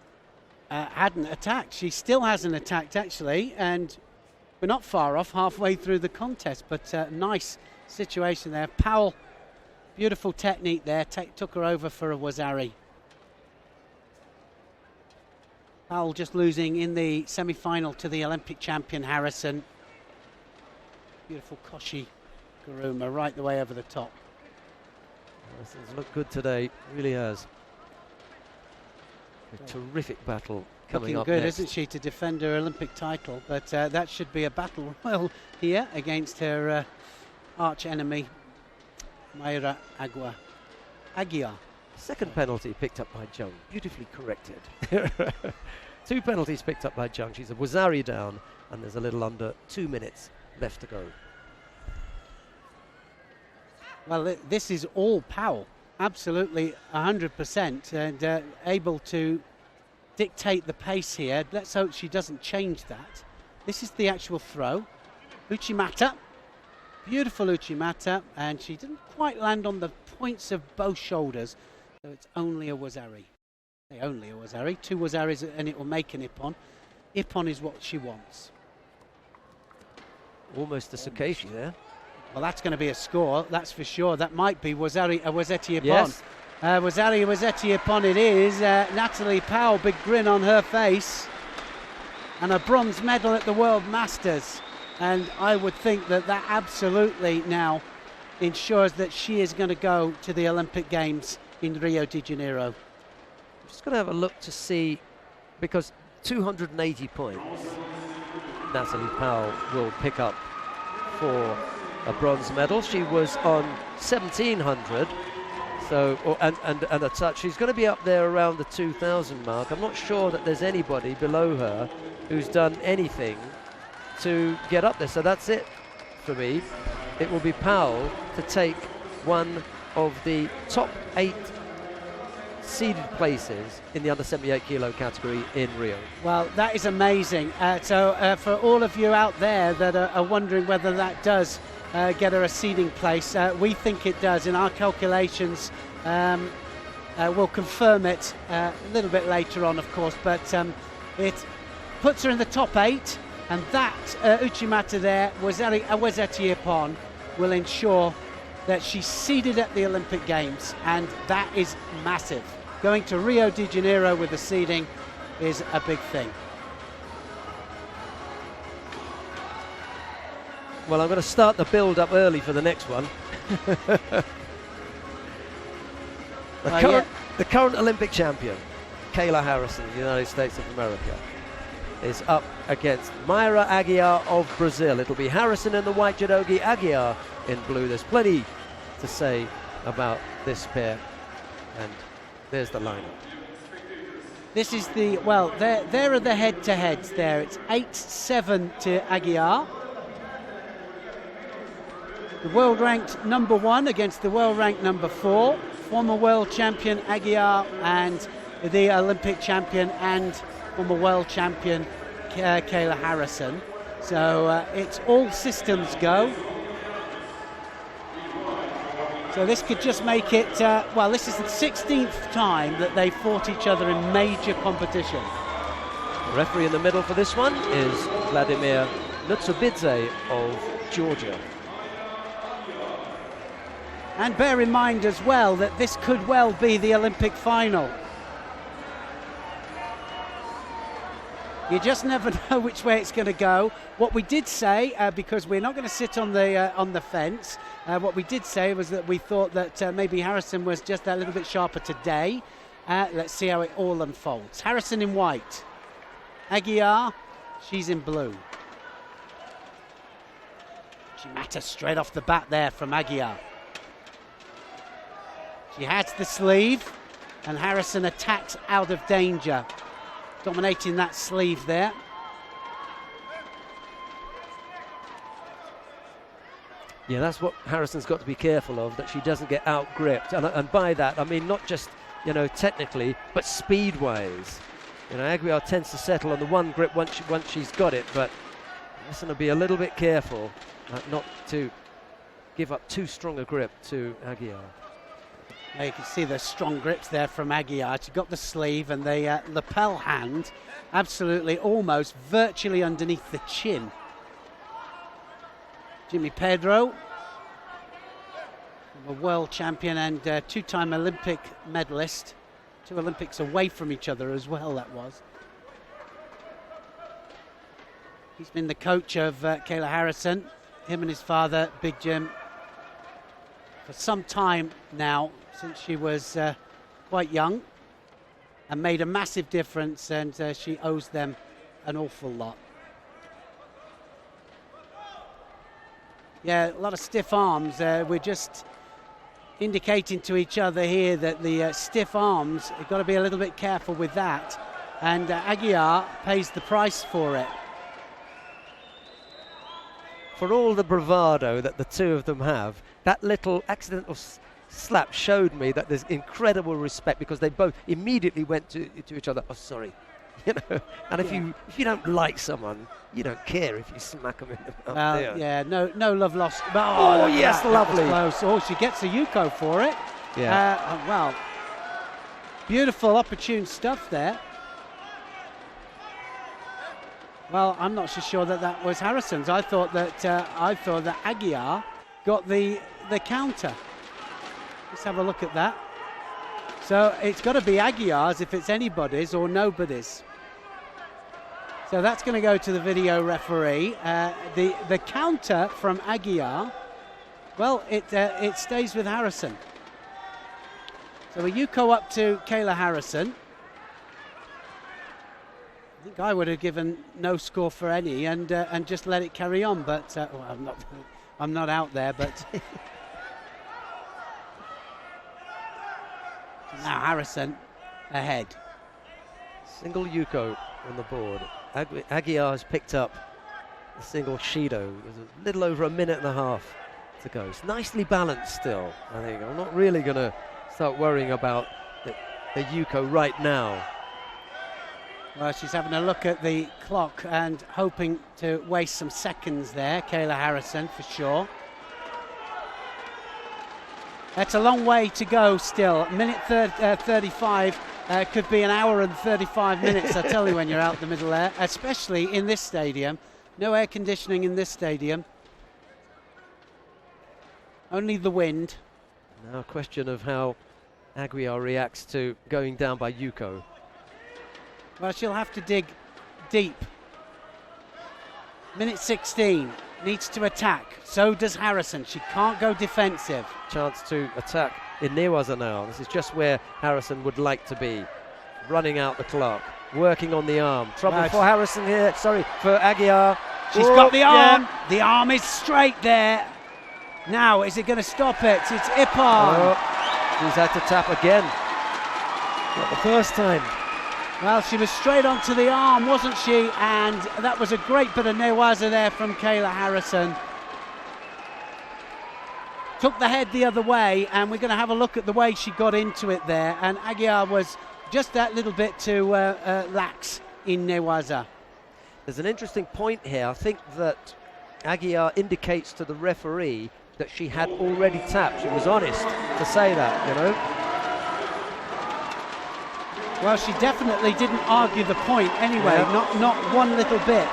hadn't attacked. She still hasn't attacked, actually, and we're not far off, halfway through the contest, but nice situation there. Powell, beautiful technique there, took her over for a Wazari. Powell just losing in the semi-final to the Olympic champion Harrison. Beautiful Koshi Guruma right the way over the top. Harrison's looked good today, really has. A terrific battle coming Looking up good, next. isn't she, to defend her Olympic title? But that should be a battle royal here against her arch enemy, Mayra Aguiar. Second penalty picked up by Zhang, beautifully corrected. 2 penalties picked up by Zhang. She's a Wazari down, and there's a little under 2 minutes left to go. Well, this is all Powell, absolutely 100%, and able to dictate the pace here. Let's hope she doesn't change that. This is the actual throw. Uchimata, beautiful Uchimata, and she didn't quite land on the points of both shoulders, so it's only a Wazari. Only a Wazari, 2 Wazaris, and it will make an Ippon. Ippon is what she wants. Almost a Sukeshi there. Well, that's going to be a score, that's for sure. That might be Wazari Ippon. Yes. Wazari Ippon it is. Natalie Powell, big grin on her face. And a bronze medal at the World Masters. And I would think that that absolutely now ensures that she is going to go to the Olympic Games in Rio de Janeiro. Just going to have a look to see, because 280 points Natalie Powell will pick up for a bronze medal. She was on 1700, so and a touch. She's going to be up there around the 2000 mark. I'm not sure that there's anybody below her who's done anything to get up there. So that's it for me. It will be Powell to take one of the top 8 seeded places in the under 78 kilo category in Rio. Well, that is amazing. So for all of you out there that are wondering whether that does get her a seeding place, we think it does. In our calculations, we'll confirm it a little bit later on, of course, but it puts her in the top 8, and that Uchimata there, Wazeti Ippon, will ensure that she's seeded at the Olympic Games, and that is massive. Going to Rio de Janeiro with the seeding is a big thing. Well, I'm going to start the build up early for the next one. The current Olympic champion, Kayla Harrison of the United States of America, is up against Mayra Aguiar of Brazil. It'll be Harrison in the white judogi, Aguiar in blue. There's plenty to say about this pair, and there's the lineup. This is the, well, there are the head-to-heads there. It's 8-7 to Aguiar. The world ranked number 1 against the world ranked number 4. Former world champion Aguiar and the Olympic champion and former world champion Kayla Harrison. So it's all systems go. So this could just make it, well, this is the 16th time that they fought each other in major competition. The referee in the middle for this one is Vladimir Nutsubidze of Georgia. And bear in mind as well that this could well be the Olympic final. You just never know which way it's going to go. What we did say, because we're not going to sit on the fence, what we did say was that we thought that maybe Harrison was just a little bit sharper today. Let's see how it all unfolds. Harrison in white. Aguiar, she's in blue. She matters straight off the bat there from Aguiar. She has the sleeve, and Harrison attacks out of danger, dominating that sleeve there. Yeah, that's what Harrison's got to be careful of, that she doesn't get out-gripped. And by that, I mean not just, technically, but speed-wise. Aguiar tends to settle on the one grip once she's got it, but Harrison will be a little bit careful not to give up too strong a grip to Aguiar. Now you can see the strong grips there from Aguiar. She got the sleeve and the lapel hand absolutely almost virtually underneath the chin. Jimmy Pedro, a world champion and two-time Olympic medalist. 2 Olympics away from each other as well, that was. He's been the coach of Kayla Harrison, him and his father, Big Jim, for some time now, since she was quite young, and made a massive difference, and she owes them an awful lot. Yeah, a lot of stiff arms. We're just indicating to each other here that the stiff arms, you've got to be a little bit careful with that, and Aguiar pays the price for it. For all the bravado that the two of them have, that little accidental slap showed me that there's incredible respect, because they both immediately went to each other. Oh, sorry. And if you don't like someone, you don't care if you smack them in the mouth. Yeah, no love lost. Oh yes, lovely. Close. Oh, she gets a Yuko for it. Yeah. Well, beautiful, opportune stuff there. Well, I'm not so sure that was Harrison's. I thought that Aguiar got the counter. Let's have a look at that. So it's got to be Aguiar's if it's anybody's or nobody's. So that's going to go to the video referee. The counter from Aguiar, well, it stays with Harrison. So a Yuko up to Kayla Harrison. I think I would have given no score for any and just let it carry on, but well, I'm not out there, but now Harrison ahead. Single Yuko on the board. Aguiar has picked up the single Shido. There's a little over a minute and a half to go. It's nicely balanced still, I think. I'm not really going to start worrying about the Yuko right now. Well, she's having a look at the clock and hoping to waste some seconds there, Kayla Harrison, for sure. That's a long way to go still. Minute 35 could be an hour and 35 minutes, I tell you, when you're out the middle there, especially in this stadium. No air conditioning in this stadium. Only the wind. Now a question of how Aguiar reacts to going down by Yuko. Well, she'll have to dig deep. Minute 16, needs to attack. So does Harrison. She can't go defensive. Chance to attack in Newaza now. This is just where Harrison would like to be. Running out the clock, working on the arm. Trouble for Harrison here. Sorry, for Aguiar. She's got the arm. Yeah. The arm is straight there. Now, is it going to stop it? It's Ippon. Oh, she's had to tap again. Not the first time. Well, she was straight onto the arm, wasn't she? And that was a great bit of newaza there from Kayla Harrison. Took the head the other way, and we're going to have a look at the way she got into it there. And Aguiar was just that little bit too lax in newaza. There's an interesting point here. I think that Aguiar indicates to the referee that she had already tapped. She was honest to say that, you know. Well, she definitely didn't argue the point anyway, not one little bit.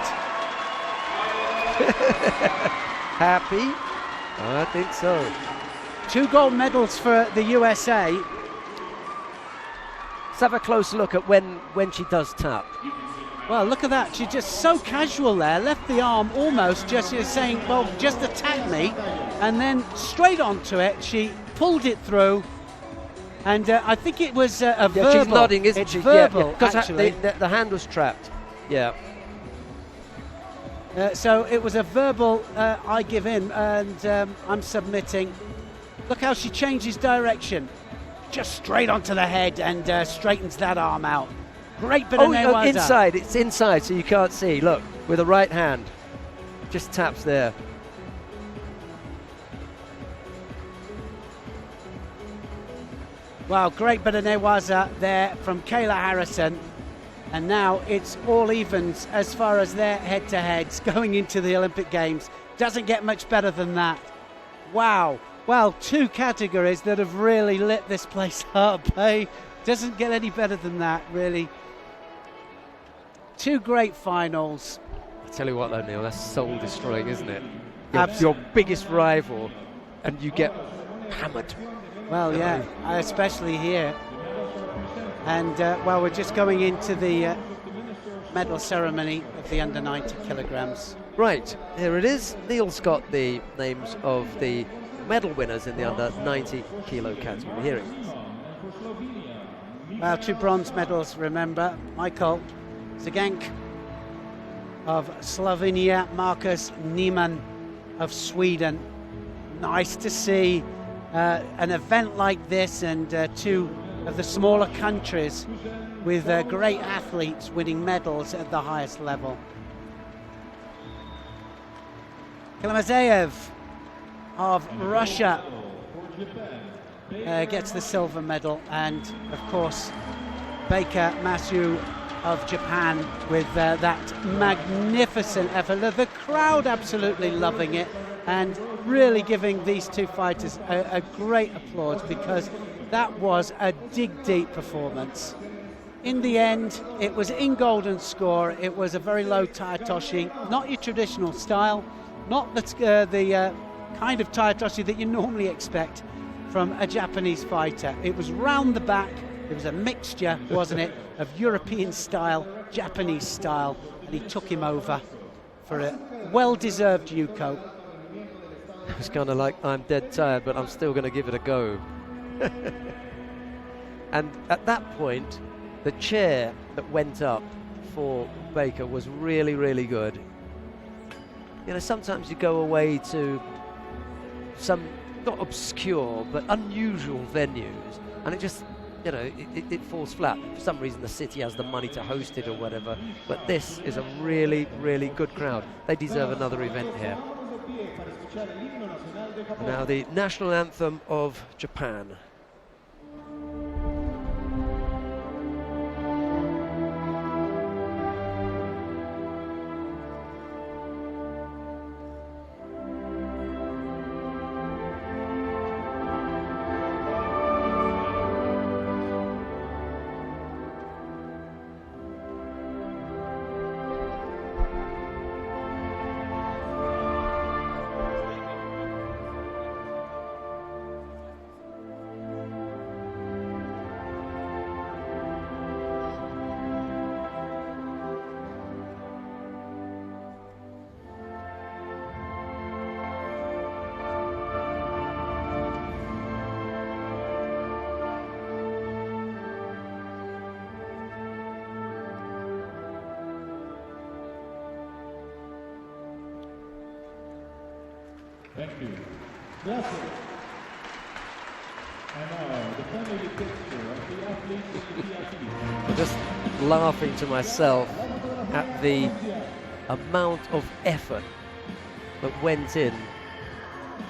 Happy? I think so. 2 gold medals for the USA. Let's have a close look at when she does tap. Well, look at that. She's just so casual there. Left the arm almost, just saying, well, just attack me. And then straight onto it, she pulled it through. And I think it was a verbal. She's nodding, isn't it's she? Verbal, because actually. the hand was trapped. Yeah. So it was a verbal, I give in, and I'm submitting. Look how she changes direction. Just straight onto the head and straightens that arm out. Great bit of newaza. Inside. It's inside, so you can't see. Look, with the right hand. Just taps there. Wow, great bit of newaza there from Kayla Harrison. And now it's all evens as far as their head-to-heads going into the Olympic Games. Doesn't get much better than that. Wow. Well, two categories that have really lit this place up, eh? Doesn't get any better than that, really. Two great finals. I tell you what, though, Neil, that's soul-destroying, isn't it? Your biggest rival, and you get hammered. Well, yeah, especially here. And, well, we're just going into the medal ceremony of the under 90 kilograms. Right, here it is. Neil's got the names of the medal winners in the under 90 kilo category. Here it is. Well, two bronze medals, remember. Michael Zigank of Slovenia, Marcus Niemann of Sweden. Nice to see an event like this, and two of the smaller countries with great athletes winning medals at the highest level. Kalamazeyev of Russia gets the silver medal, and of course Baker Masu of Japan with that magnificent effort. The crowd absolutely loving it and really giving these two fighters a great applause, because that was a dig deep performance. In the end, it was in golden score. It was a very low taitoshi, not your traditional style, not the kind of taitoshi that you normally expect from a Japanese fighter. It was round the back. It was a mixture, wasn't it, of European style, Japanese style, and he took him over for a well-deserved Yuko. It was kind of like, I'm dead tired, but I'm still going to give it a go. And at that point, the chair that went up for Baker was really, really good. You know, sometimes you go away to some, not obscure, but unusual venues, and it just, you know, it falls flat. For some reason, the city has the money to host it or whatever, but this is a really, really good crowd. They deserve another event here. Now the national anthem of Japan. Thank you. Gracias. And now, the family picture of the athletes and the athletes. I'm just laughing to myself at the amount of effort that went in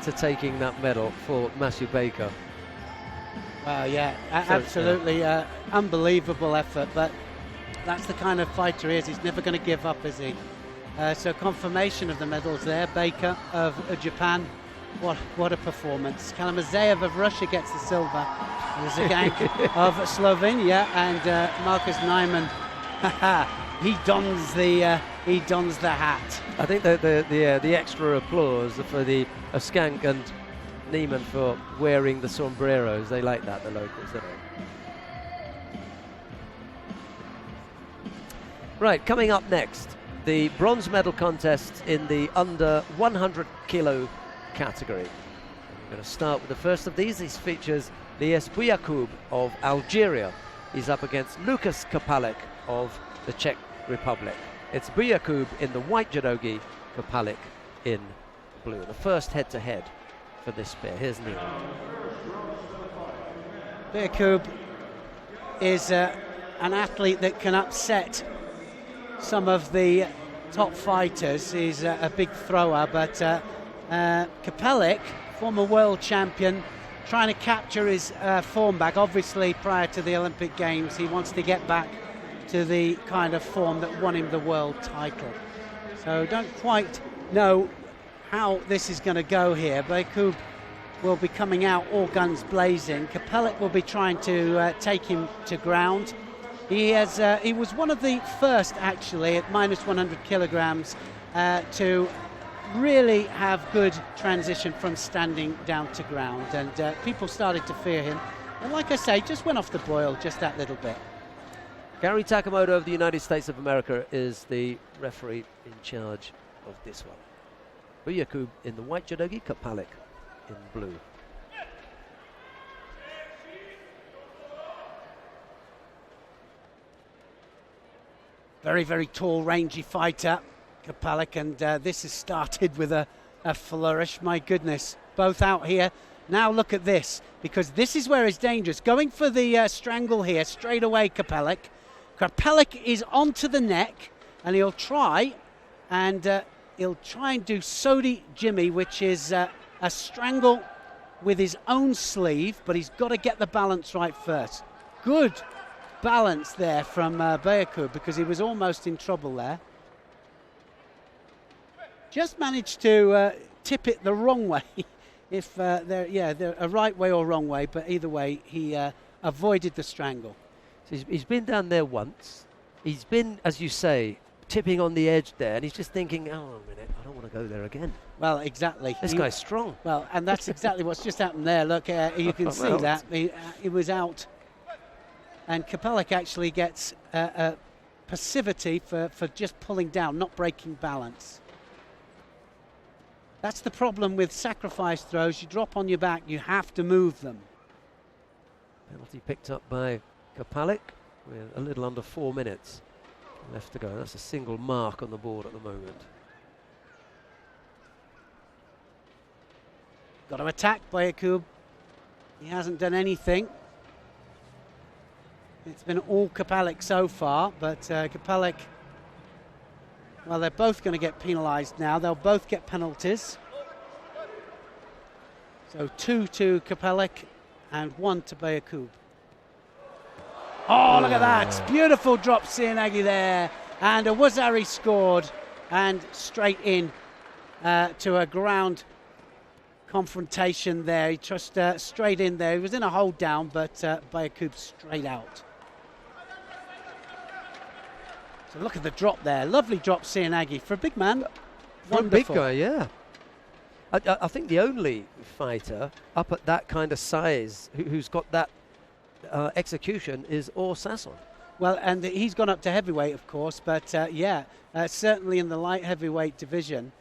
to taking that medal for Masu Baker. Well, yeah, absolutely unbelievable effort, but that's the kind of fighter he is. He's never going to give up, is he? So confirmation of the medals there. Baker of Japan, what a performance. Kalamazeyev of Russia gets the silver. Zigank of Slovenia, and Marcus Niemann, he dons the hat. I think the extra applause for the Skank and Niemann for wearing the sombreros. They like that, the locals, don't they? Right, coming up next, the bronze medal contest in the under 100 kilo category. We're going to start with the first of these. This features Lies Bujakub of Algeria. He's up against Lukas Kapalek of the Czech Republic. It's Bujakub in the white judogi, Kapalek in blue. The first head-to-head for this pair. Here's Neil. Bujakub is an athlete that can upset some of the top fighters. He's a big thrower, but Kapalek, former world champion, trying to capture his form back. Obviously, prior to the Olympic Games, he wants to get back to the kind of form that won him the world title. So don't quite know how this is going to go here. Bujakub will be coming out all guns blazing. Kapalek will be trying to take him to ground. He was one of the first, actually, at minus 100 kilograms to really have good transition from standing down to ground, and people started to fear him. And like I say, just went off the boil just that little bit. Gary Takamoto of the United States of America is the referee in charge of this one. Bujakub in the white judogi, Kapalek in blue. Very, very tall, rangy fighter, Kapalek, and this has started with a flourish. My goodness, both out here. Now look at this, because this is where it's dangerous. Going for the strangle here, straight away, Kapalek. Kapalek is onto the neck, and he'll try and do Sodi Jimmy, which is a strangle with his own sleeve, but he's got to get the balance right first. Good balance there from Bujakub, because he was almost in trouble there. Just managed to tip it the wrong way, if they're a right way or wrong way, but either way, he avoided the strangle. So he's been down there once. He's been, as you say, tipping on the edge there, and he's just thinking, oh, a minute, I don't want to go there again. Well, exactly. This guy's strong. Well, and that's exactly what's just happened there. Look, you can see that. He was out. And Kapalek actually gets passivity for just pulling down, not breaking balance. That's the problem with sacrifice throws. You drop on your back, you have to move them. Penalty picked up by Kapalek with a little under 4 minutes left to go. That's a single mark on the board at the moment. Got to attack Bujakub. He hasn't done anything. It's been all Kapalek so far, but Kapalek, well, they're both going to get penalised now. They'll both get penalties. So 2 to Kapalek and 1 to Bujakub. Oh, look at that. Beautiful drop Sianagi there. And a Wazari scored, and straight in to a ground confrontation there. He just straight in there. He was in a hold down, but Bujakub straight out. So look at the drop there. Lovely drop, Sianagi, for a big man. For a big guy, yeah. I think the only fighter up at that kind of size who's got that execution is Sasson. Well, and he's gone up to heavyweight, of course, but certainly in the light heavyweight division.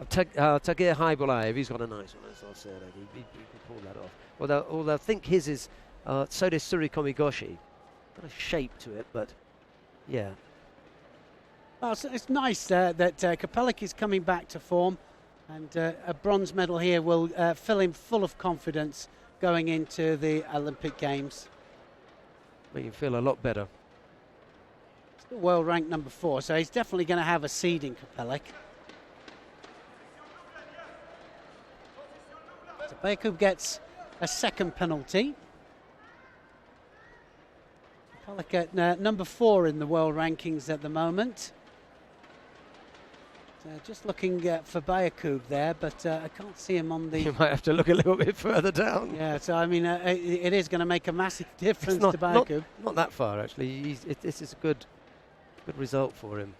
Tagir Haibulaev, he's got a nice one, as I said. He can pull that off. Although I think his is, so does Surikomi Goshi. Got a shape to it, but yeah. Well, so it's nice that Kapalek is coming back to form, and a bronze medal here will fill him full of confidence going into the Olympic Games. Make him feel a lot better. Still world ranked number 4, so he's definitely going to have a seed in Kapalek. So Bujakub gets a second penalty. Kapalek at number 4 in the world rankings at the moment. Just looking for Bujakub there, but I can't see him on the... You might have to look a little bit further down. Yeah, so I mean, it is going to make a massive difference to Bujakub. Not that far, actually. This is a good result for him.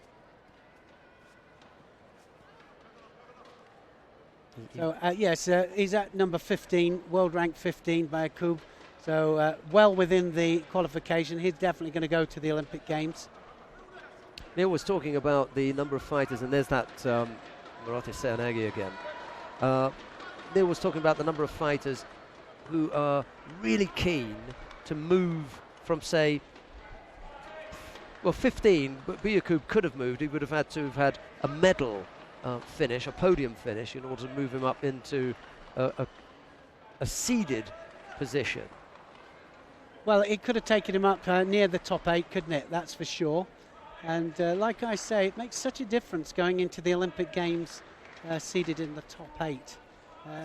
So, yes, he's at number 15, world rank 15, Bujakub. So, well within the qualification. He's definitely going to go to the Olympic Games. Neil was talking about the number of fighters, and there's that Murate Seoinage again. Neil was talking about the number of fighters who are really keen to move from, say, well, 15, but Buyakub could have moved. He would have had to have had a medal finish, a podium finish, in order to move him up into a seeded position. Well, it could have taken him up near the top 8, couldn't it? That's for sure. And like I say, it makes such a difference going into the Olympic Games seeded in the top 8,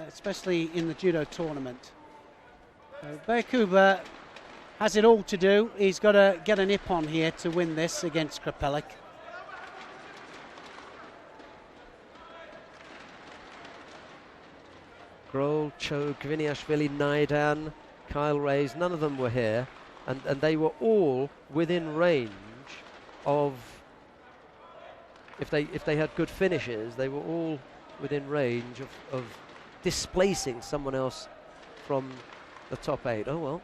especially in the judo tournament. Buyakub has it all to do. He's got to get a nip on here to win this against Krapelik. Grohl, Cho, Kviniashvili, Naidan, Kyle Reyes, none of them were here, and they were all within range of, if they had good finishes, they were all within range of displacing someone else from the top 8. Oh well.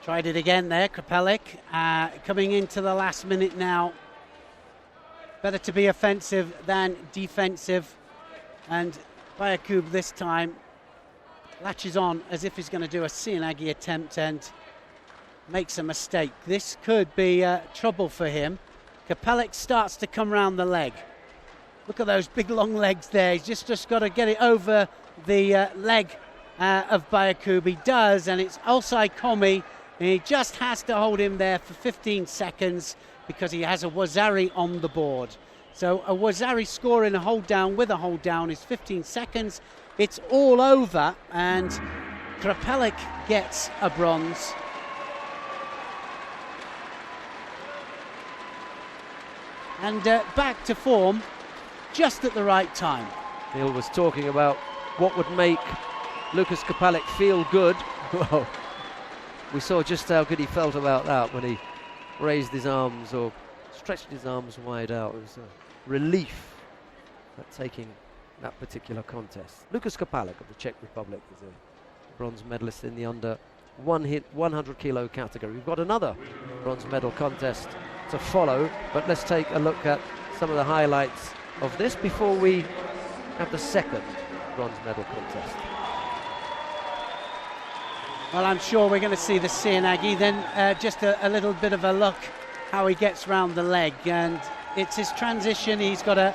Tried it again there, Krapelik, coming into the last minute now. Better to be offensive than defensive, and Buyakub this time latches on as if he's going to do a Seoinage attempt and makes a mistake. This could be trouble for him. Krapelik starts to come round the leg. Look at those big long legs there. He's just got to get it over the leg of Buyakub. He does, and it's Osai Komi. And he just has to hold him there for 15 seconds because he has a Wazari on the board. So a Wazari scoring a hold down with a hold down is 15 seconds. It's all over, and Krapelik gets a bronze. And back to form just at the right time. Neil was talking about what would make Lucas Krapelik feel good. Well, we saw just how good he felt about that when he raised his arms or stretched his arms wide out. It was a relief at taking that particular contest. Lucas Krapelik of the Czech Republic is a bronze medalist in the under 100 kilo category. We've got another bronze medal contest to follow, but let's take a look at some of the highlights of this before we have the second bronze medal contest. Well, I'm sure we're going to see the Seoinage. Then just a little bit of a look how he gets round the leg, and it's his transition. He's got a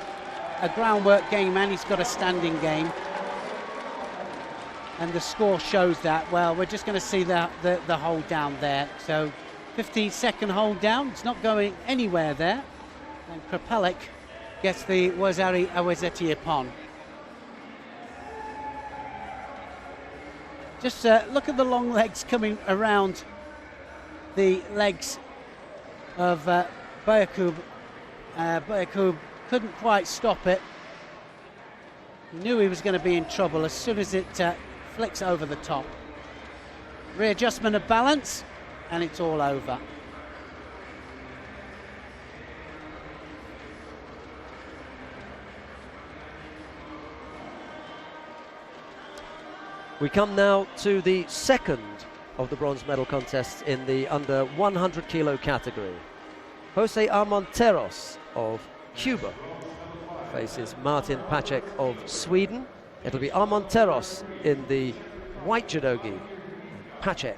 groundwork game and he's got a standing game, and the score shows that. Well, we're just going to see the hold down there. So 15-second hold down. It's not going anywhere there, and Krapelik gets the Wazari Awazeti upon. Just look at the long legs coming around the legs of Buyakub. Buyakub couldn't quite stop it. He knew he was going to be in trouble as soon as it flicks over the top. Readjustment of balance, and it's all over. We come now to the second of the bronze medal contests in the under 100 kilo category. Jose Armenteros of Cuba faces Martin Pacek of Sweden. It'll be Armenteros in the white judogi, and Pacek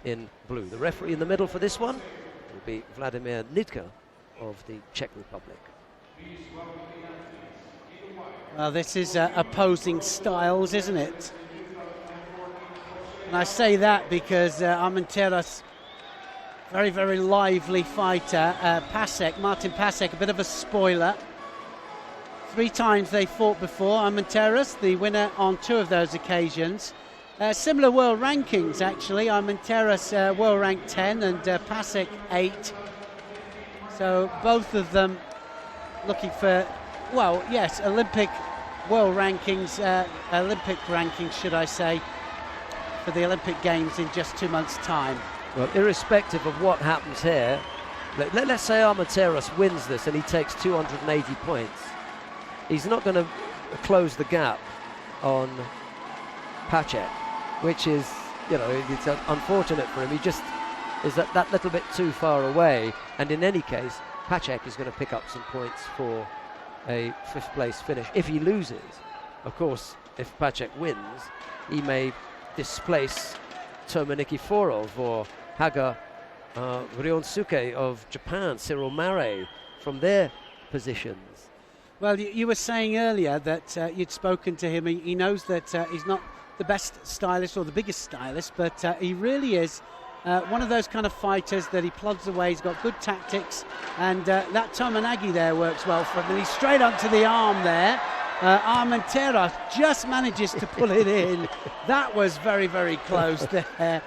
in blue. The referee in the middle for this one will be Vladimir Nidka of the Czech Republic. Well, this is opposing styles, isn't it? And I say that because Armenteros, very, very lively fighter. Martin Pacek, a bit of a spoiler. 3 times they fought before. Armenteros, the winner on 2 of those occasions. Similar world rankings, actually. Armenteros world ranked 10 and Pacek 8. So both of them looking for, well, yes, Olympic world rankings, Olympic rankings, should I say, for the Olympic Games in just 2 months' time. Well, irrespective of what happens here, let's say Armenteros wins this and he takes 280 points. He's not going to close the gap on Pacek. which is, you know, it's unfortunate for him. He just is that little bit too far away, and in any case, Pacek is going to pick up some points for a 5th place finish. If he loses, of course, if Pacek wins, he may displace Toma Nikiforov or Haga Ryosuke of Japan, Cyril Mare, from their positions. Well, you were saying earlier that you'd spoken to him. He knows that he's not the best stylist or the biggest stylist, but he really is one of those kind of fighters that he plods away. He's got good tactics, and that Tomonagi there works well for him. And he's straight onto the arm there. Armenteros just manages to pull it in. That was very, very close there.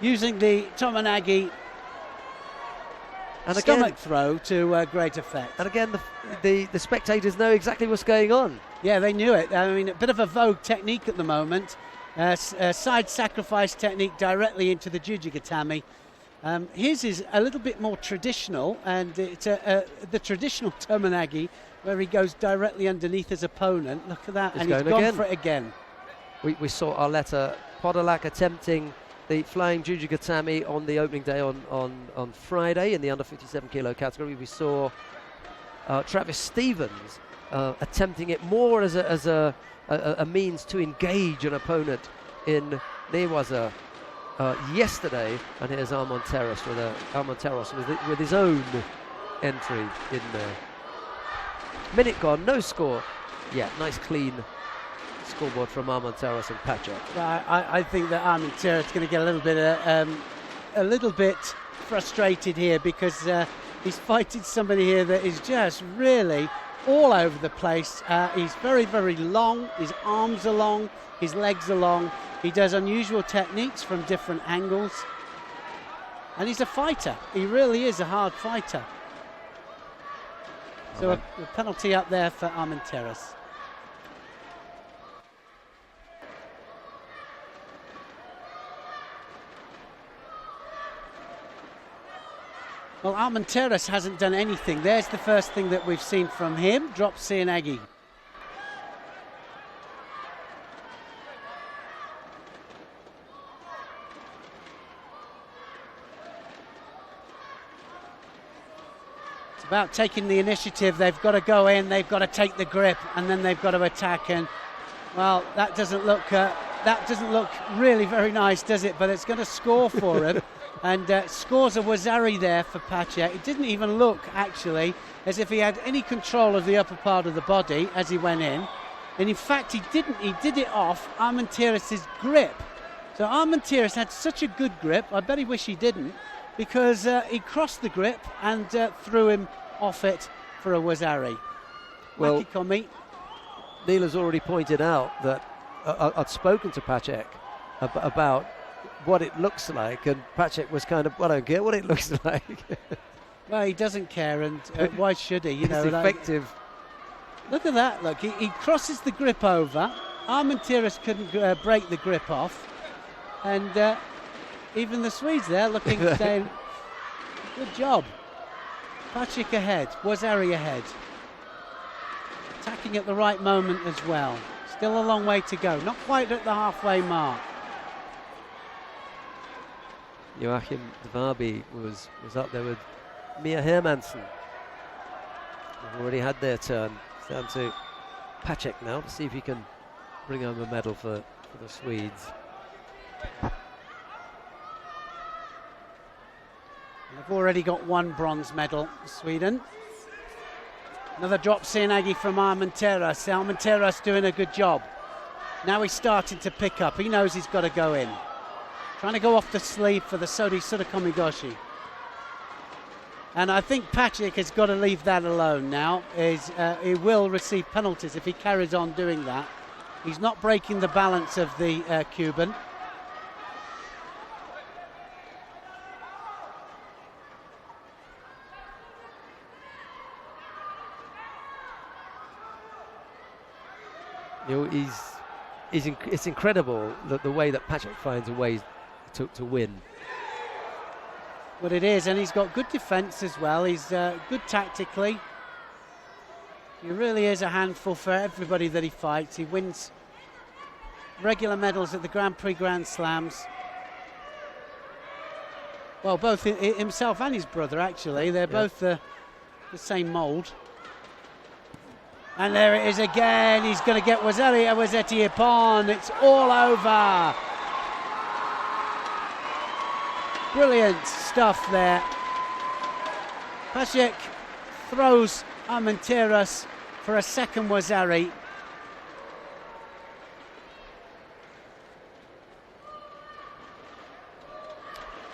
Using the Tomonagi and stomach again, throw to great effect. And again, the spectators know exactly what's going on. Yeah, they knew it. I mean, a bit of a vogue technique at the moment. Side sacrifice technique directly into the Jujigatami. His is a little bit more traditional, and it's the traditional Tomonagi where he goes directly underneath his opponent. Look at that, and he's gone for it again. We saw Arleta Podolak attempting the flying Jujigatami on the opening day on Friday in the under 57 kilo category. We saw Travis Stevens attempting it more as a means to engage an opponent in Newaza yesterday, and here's Armenteros with his own entry in there. Minute gone, no score. Yeah, nice clean scoreboard from Armenteros and Pacek. Well, I think that Armenteros is going to get a little bit frustrated here, because he's fighting somebody here that is just really all over the place. He's very, very long. His arms are long. His legs are long. He does unusual techniques from different angles. And he's a fighter. He really is a hard fighter. So a penalty up there for Armenteros. Well, Armenteros hasn't done anything. There's the first thing that we've seen from him. Drop Seoinage. It's about taking the initiative. They've got to go in, they've got to take the grip, and then they've got to attack. And, well, that doesn't look really very nice, does it? But it's going to score for him. And scores a Wazari there for Pacek. It didn't even look, actually, as if he had any control of the upper part of the body as he went in. And in fact, he didn't. He did it off Armenteros' grip. So Armenteros had such a good grip, I bet he wish he didn't, because he crossed the grip and threw him off it for a Wazari. Well, Neil has already pointed out that I'd spoken to Pacek about what it looks like, and Pacek was kind of, well, I don't care what it looks like. Well, he doesn't care, and why should he? You know, it's effective. Look at that, look, he crosses the grip over. Armenteros couldn't break the grip off, and even the Swedes there looking, saying, good job. Pacek ahead, Wazari ahead. Attacking at the right moment as well. Still a long way to go, not quite at the halfway mark. Joachim Dvabi was up there with Mia Hermansen. They've already had their turn. It's down to Pacek now to see if he can bring home a medal for the Swedes. They've already got one bronze medal, Sweden. Another drop Seoinage from Armenteros. Armenteros doing a good job. Now he's starting to pick up. He knows he's got to go in. Trying to go off the sleeve for the Sodi Sudakomigoshi. And I think Pacek has got to leave that alone now. He will receive penalties if he carries on doing that. He's not breaking the balance of the Cuban. You know, it's incredible that the way that Pacek finds a way to win. Well, it is, and he's got good defence as well. He's good tactically. He really is a handful for everybody that he fights. He wins regular medals at the Grand Prix Grand Slams. Well, both himself and his brother, actually. They're both the same mould. And there it is again. He's going to get Wazetti upon. It's all over. Brilliant stuff there. Pasiek throws Armenteros for a second Wazari.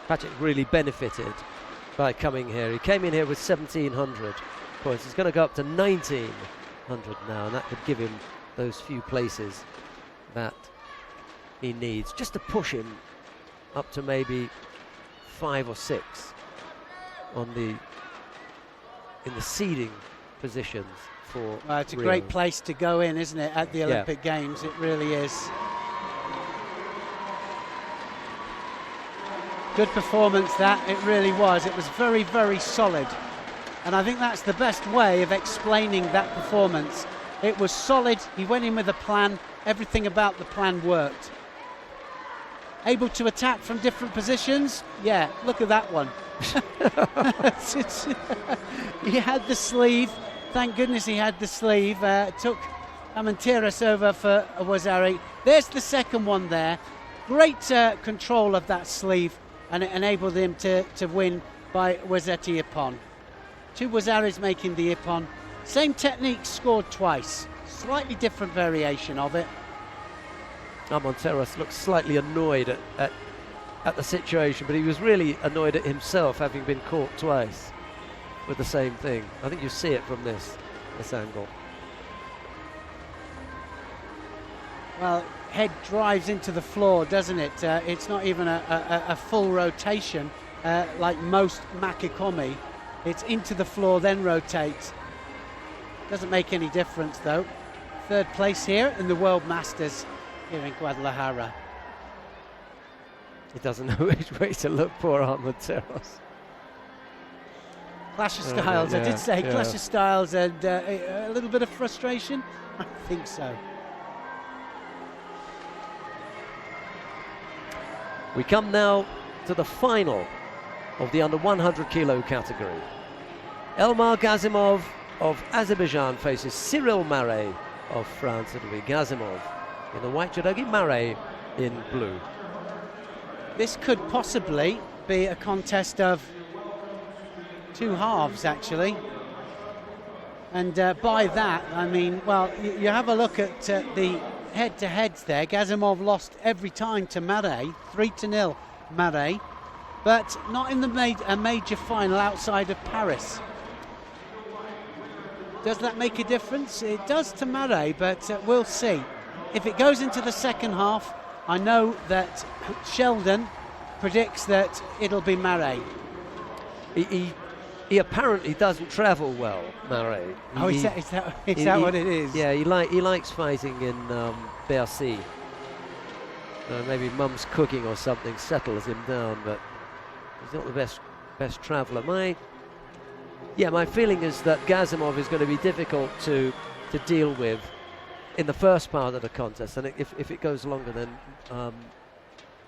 Patrick really benefited by coming here. He came in here with 1,700 points. He's going to go up to 1,900 now, and that could give him those few places that he needs just to push him up to maybe 5 or 6 in the seeding positions for Well, it's a Rio. great place to go in, isn't it, at the Olympic Games? It really is. Good performance that, it really was. It was very, very solid. And I think that's the best way of explaining that performance. It was solid, he went in with a plan, everything about the plan worked. Able to attack from different positions? Yeah, look at that one. He had the sleeve, thank goodness he had the sleeve. Took Armenteros over for Wazari. There's the second one there. Great control of that sleeve, and it enabled him to win by Wazetti Ippon. 2 Wazaris making the Ippon. Same technique, scored twice. Slightly different variation of it. Armenteros looked slightly annoyed at the situation, but he was really annoyed at himself, having been caught twice with the same thing. I think you see it from this angle. Well, head drives into the floor, doesn't it? It's not even a full rotation like most makikomi. It's into the floor, then rotates. Doesn't make any difference, though. 3rd place here in the World Masters here in Guadalajara. He doesn't know which way to look, poor Armenteros. Clash of styles, I did say clash of styles, and a little bit of frustration. I think so. We come now to the final of the under 100 kilo category. Elmar Gazimov of Azerbaijan faces Cyril Marais of France. It'll be Gazimov in the white judogi, Marais in blue. This could possibly be a contest of 2 halves, actually. And by that, I mean, well, you have a look at the head-to-heads there. Gazimov lost every time to Marais, 3-0 Marais, but not in the a major final outside of Paris. Does that make a difference? It does to Marais, but we'll see. If it goes into the second half, I know that Sheldon predicts that it'll be Marais. He apparently doesn't travel well, Marais. Oh, is that what it is? Yeah, he likes fighting in Bercy. Maybe mum's cooking or something settles him down, but he's not the best traveller. My feeling is that Gazimov is going to be difficult to deal with in the first part of the contest, and if it goes longer, then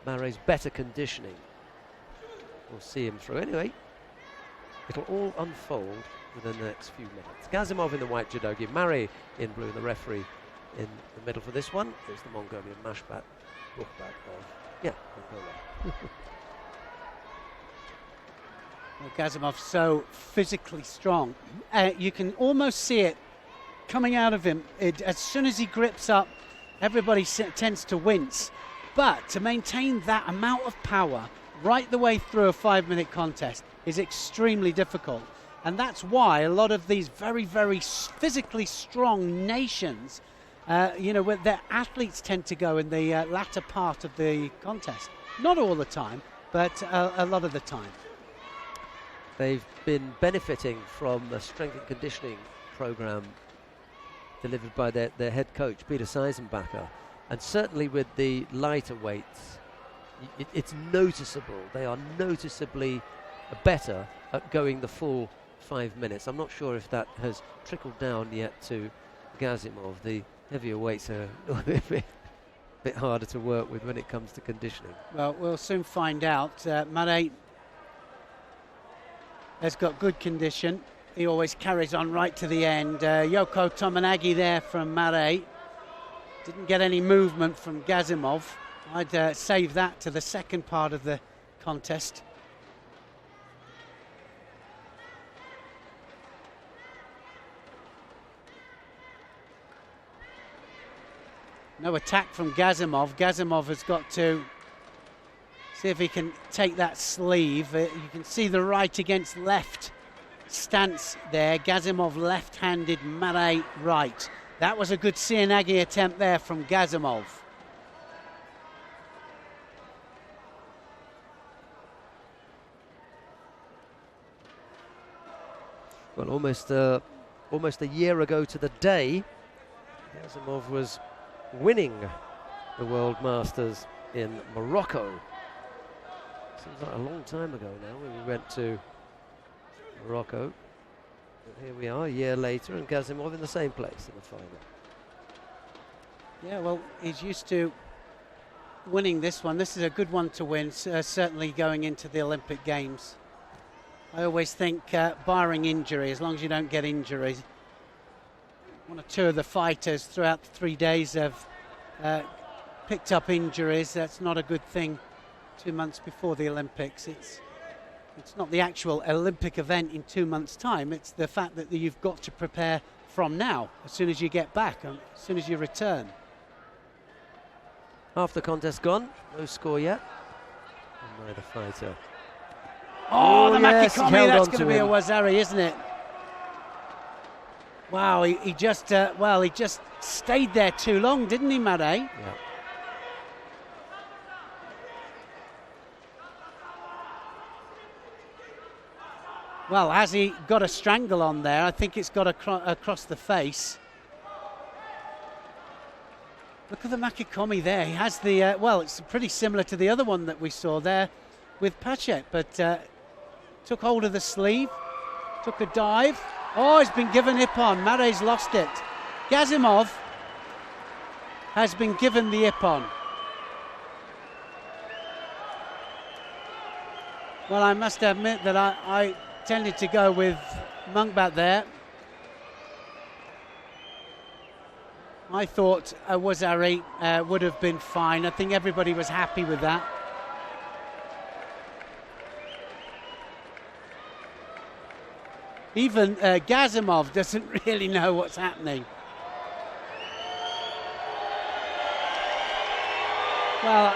Marais' better conditioning will see him through. Anyway, it'll all unfold within the next few minutes. Gazimov in the white judogi, Marais in blue, the referee in the middle for this one is the Mongolian Mashbat Bukhbat of Mongolia. Well, Gazimov's so physically strong. You can almost see it coming out of him. As soon as he grips up, everybody tends to wince. But to maintain that amount of power right the way through a 5-minute contest is extremely difficult. And that's why a lot of these very, very physically strong nations, where their athletes tend to go in the latter part of the contest. Not all the time, but a lot of the time. They've been benefiting from the strength and conditioning program delivered by their head coach, Peter Seisenbacher. And certainly with the lighter weights, it's noticeable. They are noticeably better at going the full 5 minutes. I'm not sure if that has trickled down yet to Gazimov. The heavier weights are a little bit bit harder to work with when it comes to conditioning. Well, we'll soon find out. Mare has got good condition. He always carries on right to the end. Yoko Tominagi there from Mare. Didn't get any movement from Gazimov. I'd save that to the second part of the contest. No attack from Gazimov. Gazimov has got to see if he can take that sleeve. You can see the right against left stance there. Gazimov left-handed, Mare right. That was a good Seoinage attempt there from Gazimov. Well, almost a year ago to the day, Gazimov was winning the World Masters in Morocco. Seems like a long time ago now when we went to Morocco. But here we are a year later, and Gazimov in the same place in the final. Yeah, well, he's used to winning this one. This is a good one to win, certainly going into the Olympic Games. I always think, barring injury, as long as you don't get injuries, one or two of the fighters throughout the 3 days have picked up injuries. That's not a good thing 2 months before the Olympics. It's not the actual Olympic event in 2 months' time. It's the fact that you've got to prepare from now, as soon as you get back, and as soon as you return. Half the contest gone, no score yet. And neither fighter. Oh, the yes, Makikomi, held that's on going to to be a him. Wazari, isn't it? Wow, he just, he just stayed there too long, didn't he, Mare? Yeah. Well, has he got a strangle on there? I think it's got across the face. Look at the Makikomi there. He has the, it's pretty similar to the other one that we saw there with Pachet, but took hold of the sleeve, took a dive. Oh, he's been given Ippon. Mare's lost it. Gazimov has been given the Ippon. Well, I must admit that I tended to go with Mungbat there. I thought Wazari would have been fine. I think everybody was happy with that. Even Gazimov doesn't really know what's happening. Well,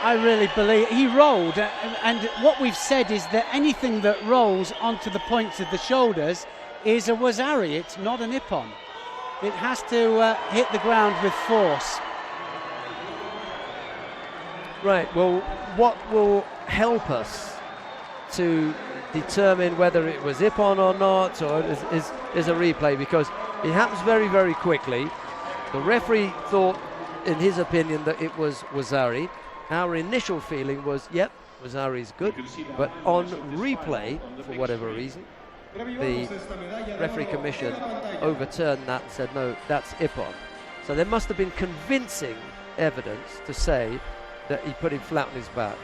I really believe he rolled, and what we've said is that anything that rolls onto the points of the shoulders is a Wazari. It's not an Ippon. It has to hit the ground with force. Right, well, what will help us to determine whether it was Ippon or not, or is a replay, because it happens very, very quickly. The referee thought, in his opinion, that it was Wazari. Our initial feeling was, yep, Wazari's good, but on replay, for whatever reason, the referee commission overturned that and said, no, that's Ippon. So there must have been convincing evidence to say that he put him flat on his back.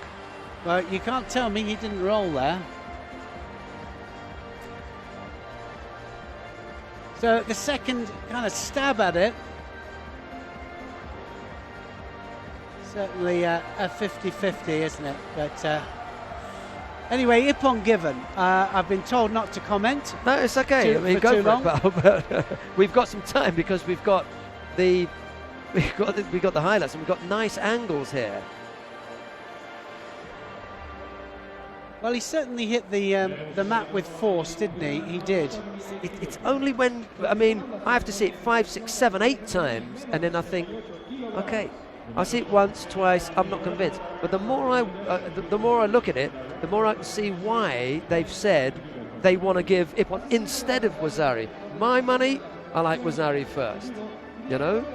Well, you can't tell me he didn't roll there. So the second kind of stab at it, certainly a 50-50, isn't it? But anyway, Ippon given. I've been told not to comment. No, it's okay. I mean, go for it, pal, but we've got some time because we've got the highlights and we've got nice angles here. Well, he certainly hit the mat with force, didn't he? He did. It's only when, I mean, I have to see it 5, 6, 7, 8 times, and then I think, okay, I see it once, twice, I'm not convinced. But the more I look at it, the more I can see why they've said they want to give Ippon instead of Wazari. My money, I like Wazari first, you know?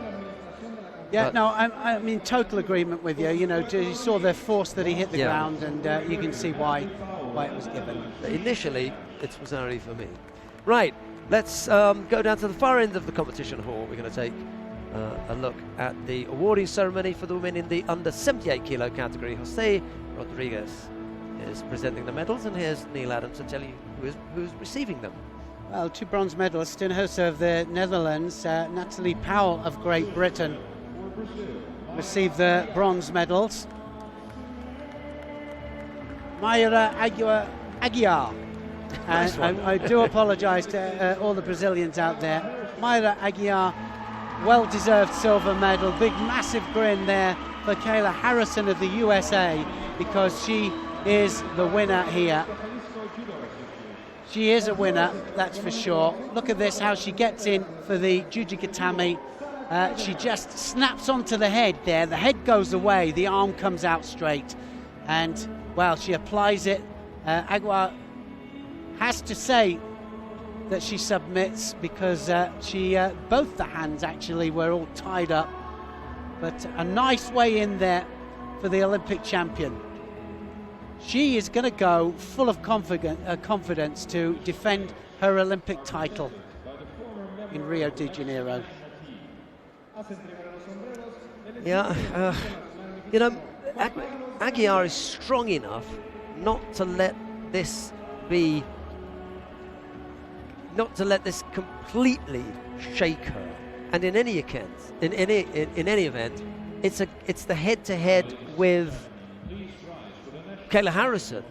Yeah, but no, I'm in total agreement with you. You know, you saw the force that he hit the ground, and you can see why it was given. Initially, it's Wazari for me. Right, let's go down to the far end of the competition hall. We're going to take a look at the awarding ceremony for the women in the under 78 kilo category. Jose Rodriguez is presenting the medals, and here's Neil Adams to tell you who's receiving them. Well, 2 bronze medalists, Steenhuisen of the Netherlands, Natalie Powell of Great Britain received the bronze medals. Mayra Aguiar. Nice one. I do apologise to all the Brazilians out there. Mayra Aguiar, well-deserved silver medal. Big, massive grin there for Kayla Harrison of the USA, because she is the winner here. She is a winner, that's for sure. Look at this, how she gets in for the Jujigatame. She just snaps onto the head there. The head goes away, the arm comes out straight. And, well, she applies it. Aguiar has to say that she submits, because both the hands actually were all tied up. But a nice way in there for the Olympic champion. She is going to go full of confidence to defend her Olympic title in Rio de Janeiro. Yeah, you know, Aguiar is strong enough not to let this completely shake her. And in any event, it's the head-to-head with Kayla Harrison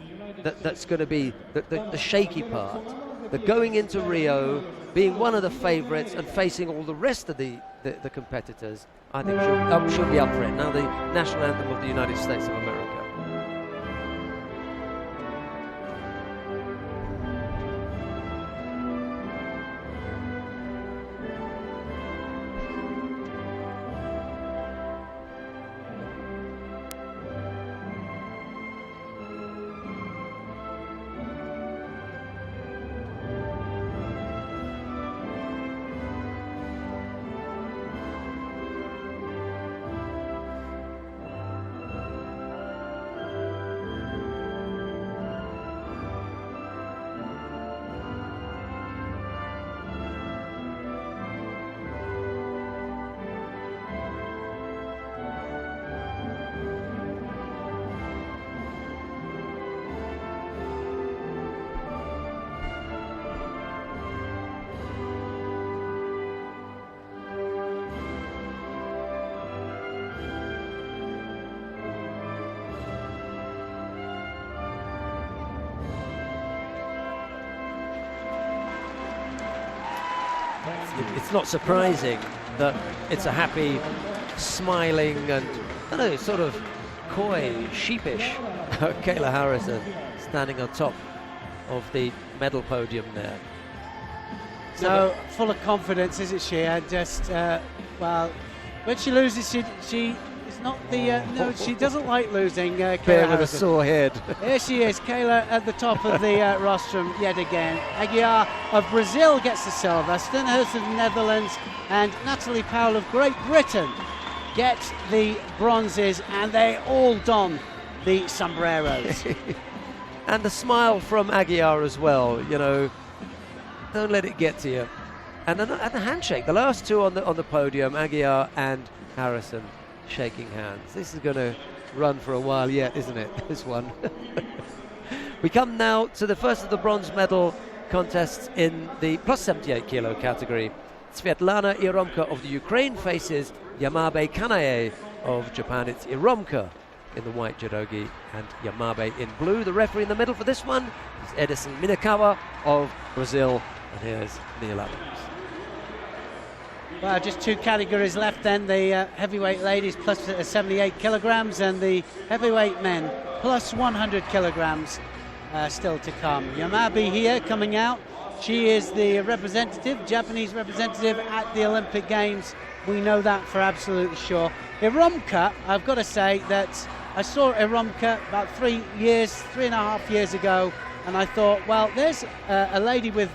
that's going to be the shaky part. The going into Rio, being one of the favourites and facing all the rest of the competitors, I think she'll be up for it. Now the national anthem of the United States of America. It's not surprising that it's a happy, smiling, and I don't know, sort of coy, sheepish Kayla Harrison standing on top of the medal podium there. So full of confidence, isn't she? And just well, when she loses, she is not the no, she doesn't like losing. Kayla Bear with Harrison. a sore head. Here she is, Kayla at the top of the rostrum yet again. Aguiar of Brazil gets the silver, Steenhuisen of the Netherlands and Natalie Powell of Great Britain get the bronzes, and they all don the sombreros. And the smile from Aguiar as well, you know, don't let it get to you. And the handshake, the last two on the podium, Aguiar and Harrison shaking hands. This is going to run for a while yet, isn't it, this one? We come now to the first of the bronze medal contests in the plus 78 kilo category. Svetlana Iromka of the Ukraine faces Yamabe Kanae of Japan. It's Iromka in the white judogi and Yamabe in blue. The referee in the middle for this one is Edison Minakawa of Brazil. And here's Neil Adams. Well, just two categories left then. The heavyweight ladies plus 78 kilograms and the heavyweight men plus 100 kilograms still to come. Yamabe here coming out. She is the representative, Japanese representative at the Olympic Games. We know that for absolutely sure. Iromka, I've got to say that I saw Iromka about 3.5 years ago, and I thought, well, there's a lady with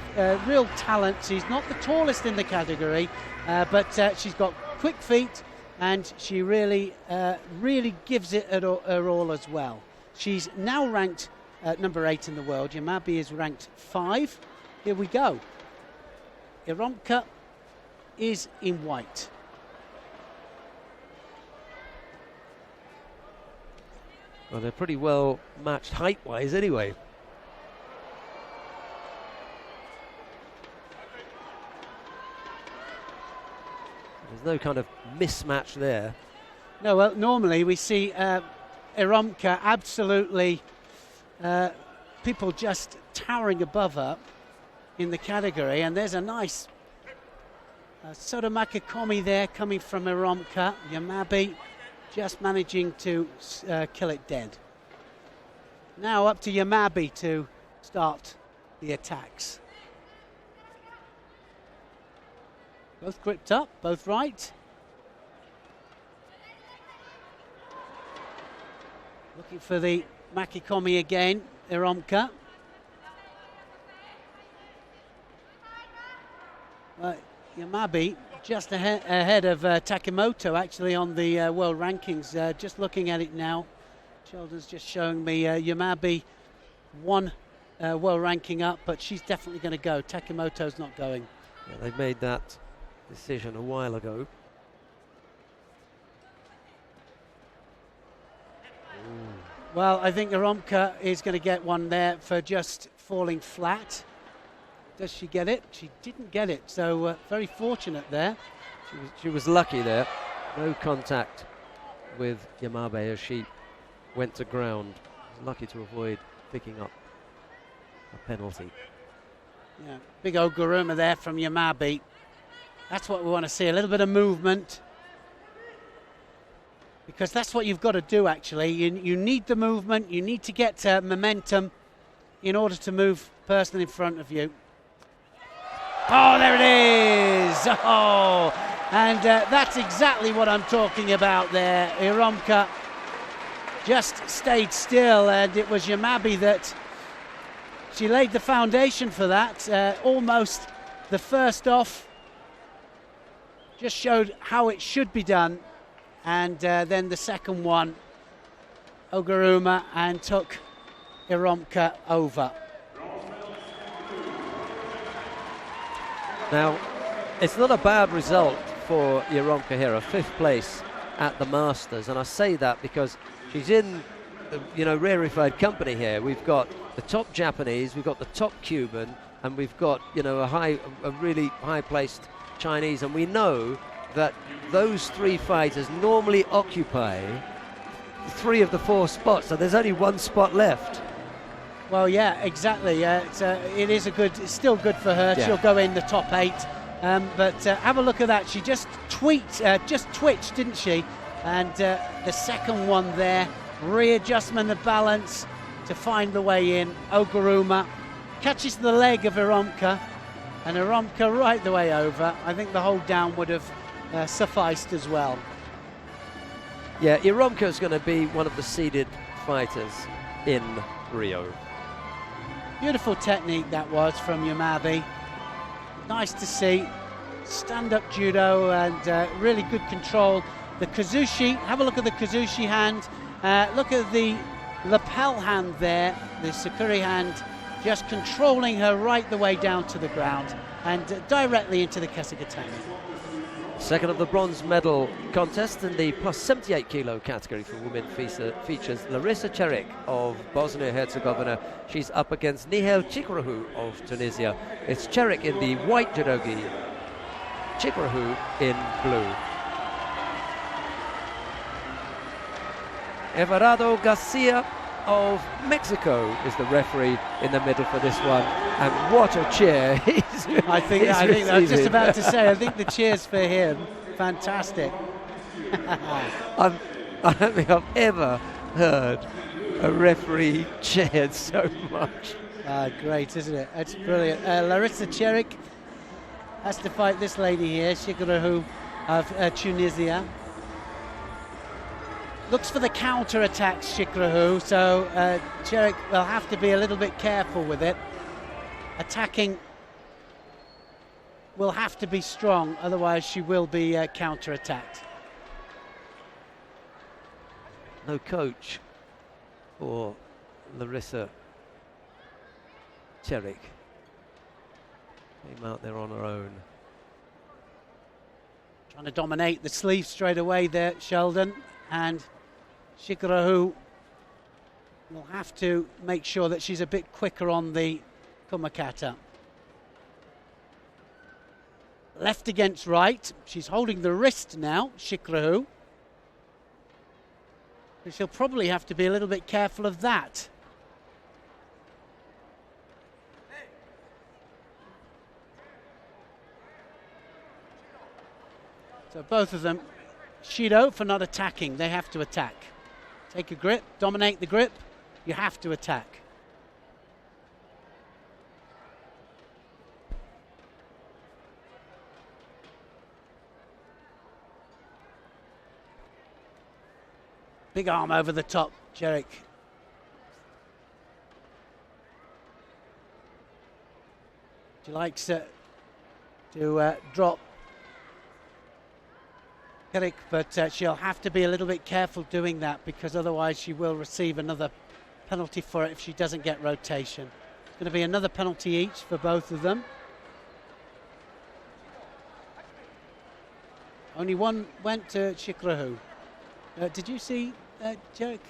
real talent. She's not the tallest in the category, but she's got quick feet, and she really gives it her all as well. She's now ranked number 8 in the world. Yamabe is ranked 5. Here we go. Iromka is in white. Well, they're pretty well matched height-wise anyway. There's no kind of mismatch there. No, well, normally we see Iromka absolutely, people just towering above her in the category, and there's a nice Sotomakikomi there coming from Iromka. Yamabe just managing to kill it dead. Now up to Yamabe to start the attacks. Both gripped up, both right. Looking for the Makikomi again, Iromka. Yamabe just ahead of Takimoto actually on the world rankings. Just looking at it now, Sheldon's just showing me Yamabe one world ranking up, but she's definitely going to go. Takimoto's not going. Yeah, they made that decision a while ago. Well, I think Iromka is going to get one there for just falling flat. Does she get it? She didn't get it, so very fortunate there. She was lucky there. No contact with Yamabe as she went to ground. Lucky to avoid picking up a penalty. Yeah, big Oguruma there from Yamabe. That's what we want to see, a little bit of movement. Because that's what you've got to do, actually. You need the movement, you need to get momentum in order to move the person in front of you. Oh, there it is! Oh, and that's exactly what I'm talking about there. Iromka just stayed still, and it was Yamabe that she laid the foundation for that. Almost the first off, just showed how it should be done. And then the second one, Oguruma, and took Iromka over. Now, it's not a bad result for Iromka here, a 5th place at the Masters, and I say that because she's in, rarefied company here. We've got the top Japanese, we've got the top Cuban, and we've got, a really high-placed Chinese, and we know that those 3 fighters normally occupy 3 of the 4 spots, so there's only 1 spot left. Well, yeah, exactly. It's still good for her. Yeah. She'll go in the top 8. But have a look at that. She just twitched, didn't she? And the second one there, readjustment of balance to find the way in. Oguruma catches the leg of Iromka, and Iromka right the way over. I think the hold down would have sufficed as well. Yeah, Iromka is going to be one of the seeded fighters in Rio. Beautiful technique that was from Yamabe. Nice to see. Stand-up judo and really good control. The Kazushi, have a look at the Kazushi hand. Look at the lapel hand there, the Sakuri hand, just controlling her right the way down to the ground and directly into the Kesugatame. Second of the bronze medal contest in the plus 78 kilo category for women features Larissa Cerik of Bosnia-Herzegovina. She's up against Nihal Chikrahu of Tunisia. It's Cerik in the white judogi, Chikrahu in blue. Everardo Garcia of Mexico is the referee in the middle for this one, and what a cheer! I think I was just about to say, I think the cheers for him, fantastic. I don't think I've ever heard a referee cheered so much. Great, isn't it? It's brilliant. Larissa Cerik has to fight this lady here, Chikrahu of Tunisia. Looks for the counter-attacks, Chikrahu, so Cerik will have to be a little bit careful with it. Attacking will have to be strong, otherwise she will be counter-attacked. No coach for Larissa Cerik. Came out there on her own. Trying to dominate the sleeve straight away there, Sheldon, and Chikrahu will have to make sure that she's a bit quicker on the kumakata. Left against right. She's holding the wrist now, Shikrahu. She'll probably have to be a little bit careful of that. So both of them, Shido for not attacking, they have to attack. Take a grip, dominate the grip, you have to attack. Big arm over the top, Jerick. She likes to drop Jerick, but she'll have to be a little bit careful doing that, because otherwise she will receive another penalty for it if she doesn't get rotation. It's going to be another penalty each for both of them. Only one went to Shikrahu. Did you see Jerick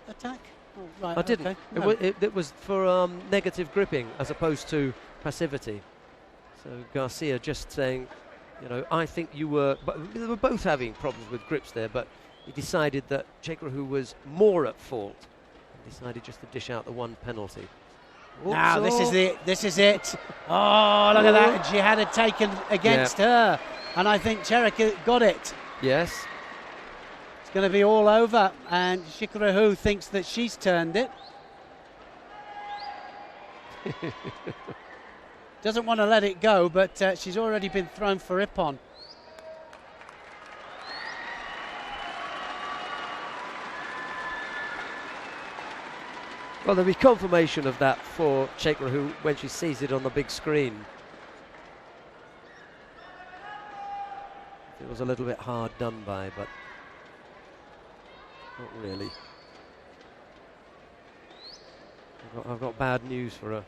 attack? Oh, right, I didn't. Okay. No. It was for negative gripping as opposed to passivity. So Garcia just saying, you know, I think you were... But they were both having problems with grips there, but he decided that Chekrahu was more at fault and decided just to dish out the one penalty. Oops, now this is it. Oh, look at that. And she had it taken against her. And I think Jerick got it. Yes. It's going to be all over. And Shikrahu thinks that she's turned it. Doesn't want to let it go, but she's already been thrown for Ippon. Well, there'll be confirmation of that for Chekrahu when she sees it on the big screen. It was a little bit hard done by, but not really. I've got bad news for her.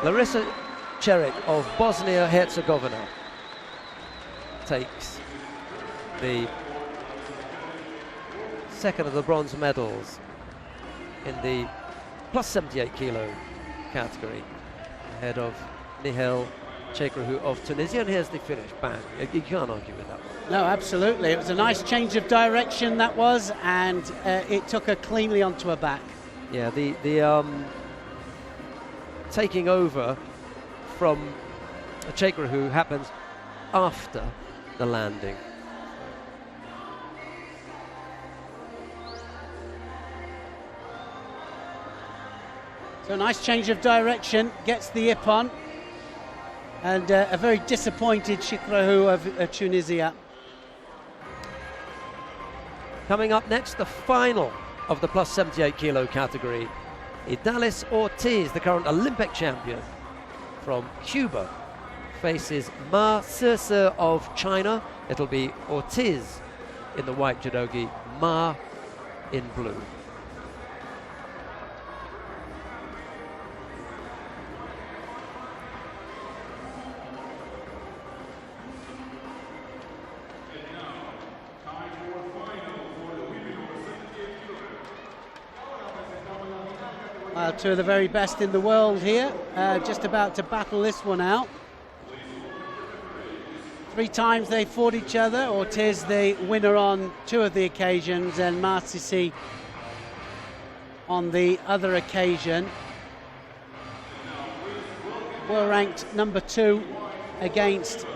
Larissa Čerić of Bosnia-Herzegovina takes the second of the bronze medals in the plus 78 kilo category, ahead of Nihal Chekrahu of Tunisia. And here's the finish. Bang. You can't argue with that one. No, absolutely. It was a nice change of direction, that was, and it took her cleanly onto her back. Yeah, the taking over from Chekrahu happens after the landing. So nice change of direction, gets the Ippon, and a very disappointed Shikrahu of Tunisia. Coming up next, the final of the plus 78 kilo category. Idalis Ortiz, the current Olympic champion from Cuba, faces Ma Sisi of China. It'll be Ortiz in the white judogi, Ma in blue. Two of the very best in the world here, just about to battle this one out. 3 times they fought each other. Ortiz the winner on 2 of the occasions, and Ma Sisi on the other occasion. World ranked number 2 against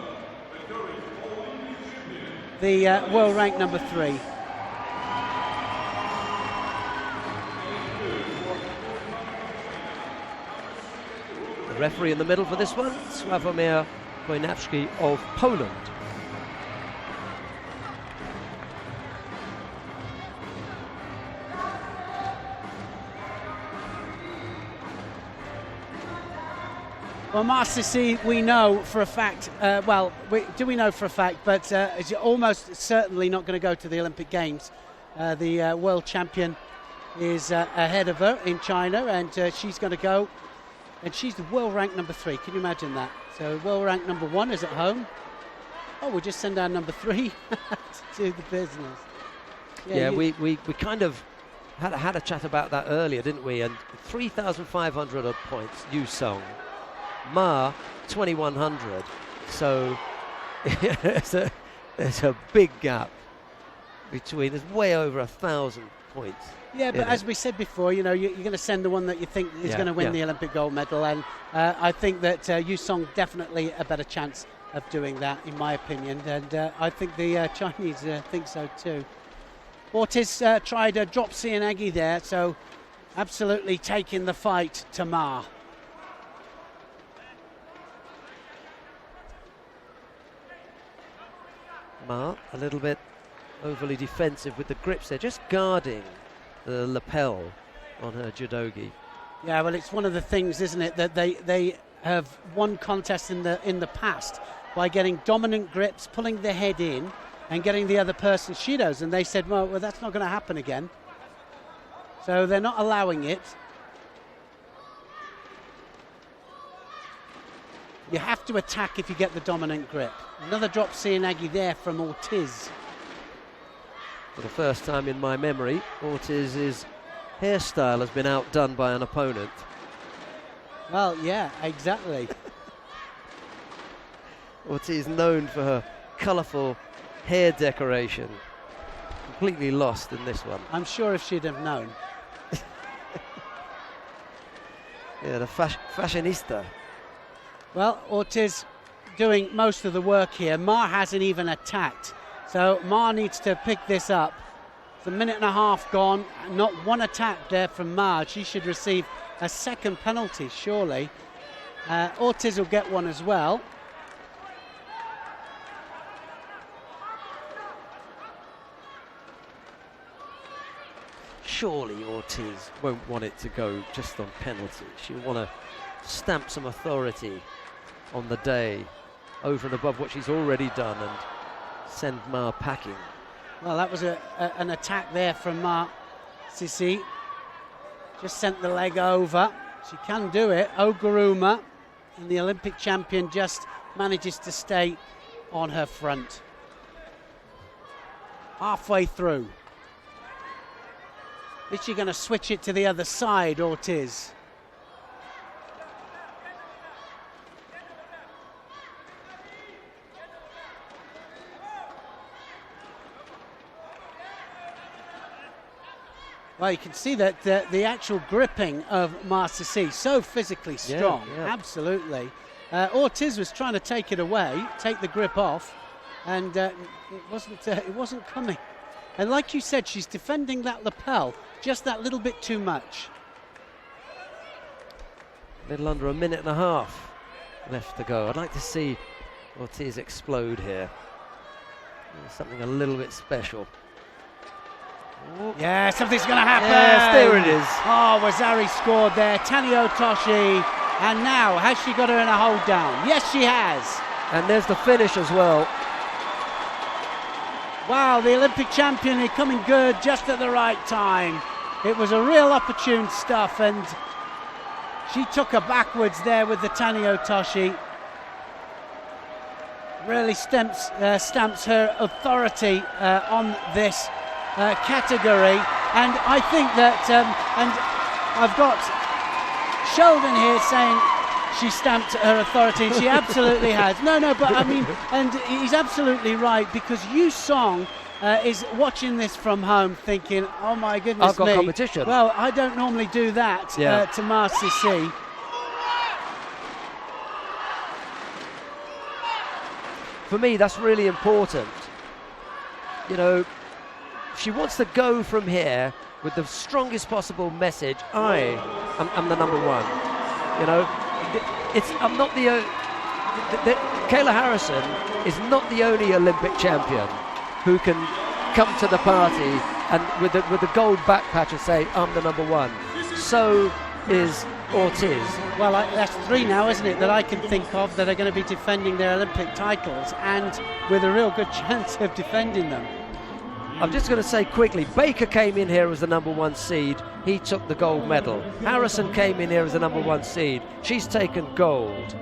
the world ranked number 3. The referee in the middle for this one, Sławomir Wojnawski of Poland. Well, Ma Sisi, we know for a fact, we know for a fact, but is almost certainly not going to go to the Olympic Games. The world champion is ahead of her in China, and she's going to go And she's the world rank number 3. Can you imagine that? So world rank number 1 is at home. Oh, we'll just send our number 3 to do the business. Yeah, we kind of had a chat about that earlier, didn't we? And 3,500 odd points, Yu Song. Ma, 2,100. So there's a big gap between. There's way over 1,000 points. Yeah, but as we said before, you know, you're going to send the one that you think is going to win the Olympic gold medal, and I think that Yu Song definitely a better chance of doing that, in my opinion, and I think the Chinese think so too. Ortiz tried a drop C and Aggie there, so absolutely taking the fight to Ma. Ma, a little bit overly defensive with the grips there, just guarding the lapel on her judogi. Yeah, well, it's one of the things, isn't it, that they have won contests in the past by getting dominant grips, pulling the head in, and getting the other person shidos, and they said, well, that's not going to happen again. So they're not allowing it. You have to attack if you get the dominant grip. Another drop C and Aggie there from Ortiz. For the first time in my memory, Ortiz's hairstyle has been outdone by an opponent. Well, yeah, exactly. Ortiz known for her colourful hair decoration. Completely lost in this one. I'm sure if she'd have known. Yeah, the fashionista. Well, Ortiz doing most of the work here. Ma hasn't even attacked. So Ma needs to pick this up. It's a minute and a half gone. Not one attack there from Ma. She should receive a second penalty, surely. Ortiz will get one as well. Surely Ortiz won't want it to go just on penalty. She'll want to stamp some authority on the day over and above what she's already done and send Ma packing. Well, that was an attack there from Ma Sisi. Just sent the leg over. She can do it. Oguruma, and the Olympic champion, just manages to stay on her front. Halfway through. Is she going to switch it to the other side, Ortiz? Well, you can see that the actual gripping of Ma Sisi, so physically strong, absolutely. Ortiz was trying to take it away, take the grip off, and it wasn't coming. And like you said, she's defending that lapel just that little bit too much. A little under a minute and a half left to go. I'd like to see Ortiz explode here. Something a little bit special. Yeah, something's going to happen. Yes, there it is. Oh, Wazari scored there. Tanio Toshi. And now, has she got her in a hold down? Yes, she has. And there's the finish as well. Wow, the Olympic champion is coming good just at the right time. It was a real opportune stuff, and she took her backwards there with the Tanio Toshi. Really stamps her authority on this category, and I think that, and I've got Sheldon here saying she stamped her authority, and she absolutely has. No, but I mean, and he's absolutely right, because Yu Song is watching this from home thinking, oh my goodness I've got competition. Well, I don't normally do that to Ma Sisi. For me, that's really important. You know, she wants to go from here with the strongest possible message. I'm the number one. You know, I'm not the Kayla Harrison is not the only Olympic champion who can come to the party and with the gold back patch and say, I'm the number one. So is Ortiz. Well, that's 3 now, isn't it, that I can think of that are going to be defending their Olympic titles, and with a real good chance of defending them. I'm just going to say quickly, Baker came in here as the number 1 seed. He took the gold medal. Harrison came in here as the number 1 seed. She's taken gold.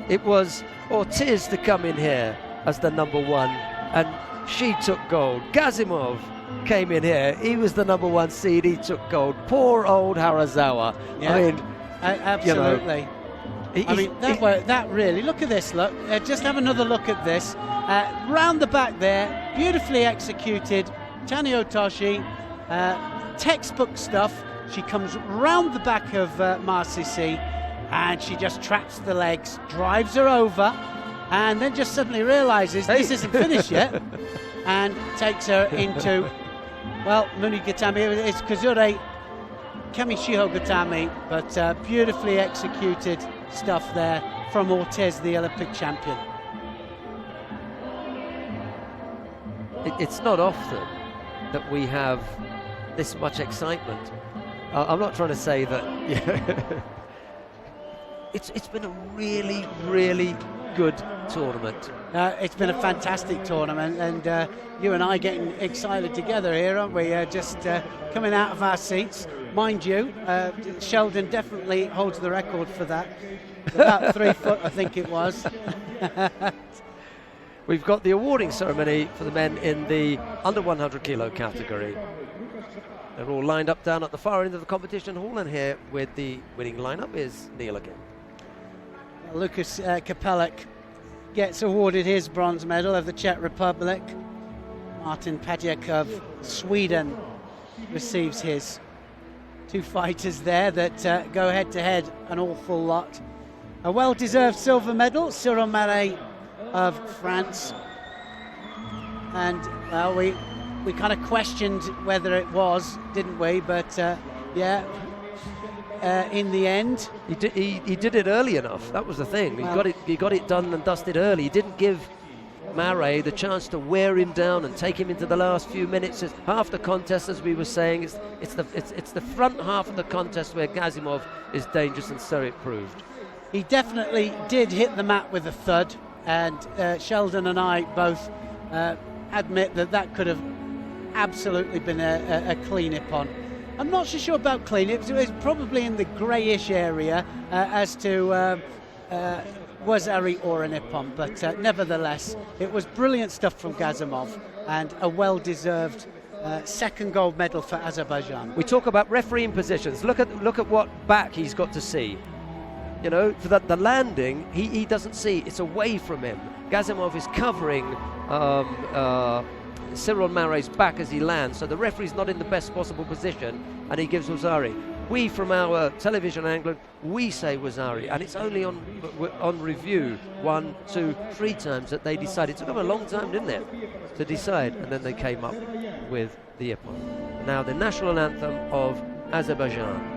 It was Ortiz to come in here as the number 1, and she took gold. Gazimov came in here. He was the number 1 seed. He took gold. Poor old Harazawa. Yeah. I mean, absolutely. That really, look at this, look. Just have another look at this. Round the back there, beautifully executed. Tani Otoshi, textbook stuff. She comes round the back of Marcisi, and she just traps the legs, drives her over, and then just suddenly realises this isn't finished yet, and takes her into, well, Muni Gatami. It's Kazure Kamishiho Gatami, but beautifully executed stuff there from Ortiz, the Olympic champion. It's not often that we have this much excitement. I'm not trying to say that. It's been a really, really good tournament. It's been a fantastic tournament, and you and I getting excited together here, aren't we? Just coming out of our seats. Mind you, Sheldon definitely holds the record for that. About 3 foot, I think it was. We've got the awarding ceremony for the men in the under 100 kilo category. They're all lined up down at the far end of the competition hall, and here with the winning lineup is Neil again. Lucas Kapelek gets awarded his bronze medal of the Czech Republic. Martin Padjek of Sweden receives his. 2 fighters there that go head to head an awful lot. A well-deserved silver medal, Cyril Marais of France. And well, we kind of questioned whether it was, didn't we? But in the end, he did it early enough. That was the thing. He got it done and dusted early. He didn't give Marais the chance to wear him down and take him into the last few minutes. It's half the contest, as we were saying. It's the front half of the contest where Gazimov is dangerous, and so it proved. He definitely did hit the mat with a thud, and Sheldon and I both admit that could have absolutely been a clean ippon. I'm not so sure about clean. It was probably in the greyish area as to Wazari or an ippon, but nevertheless, it was brilliant stuff from Gazimov, and a well-deserved second gold medal for Azerbaijan. We talk about refereeing positions. Look at what back he's got to see. You know, for the landing, he doesn't see. It's away from him. Gazimov is covering Cyril Marais' back as he lands, so the referee's not in the best possible position, and he gives Wazari. We, from our television angle, we say Wazari, and it's only on review 1, 2, 3 times that they decided. It took them a long time, didn't it, to decide, and then they came up with the ippon. Now the national anthem of Azerbaijan.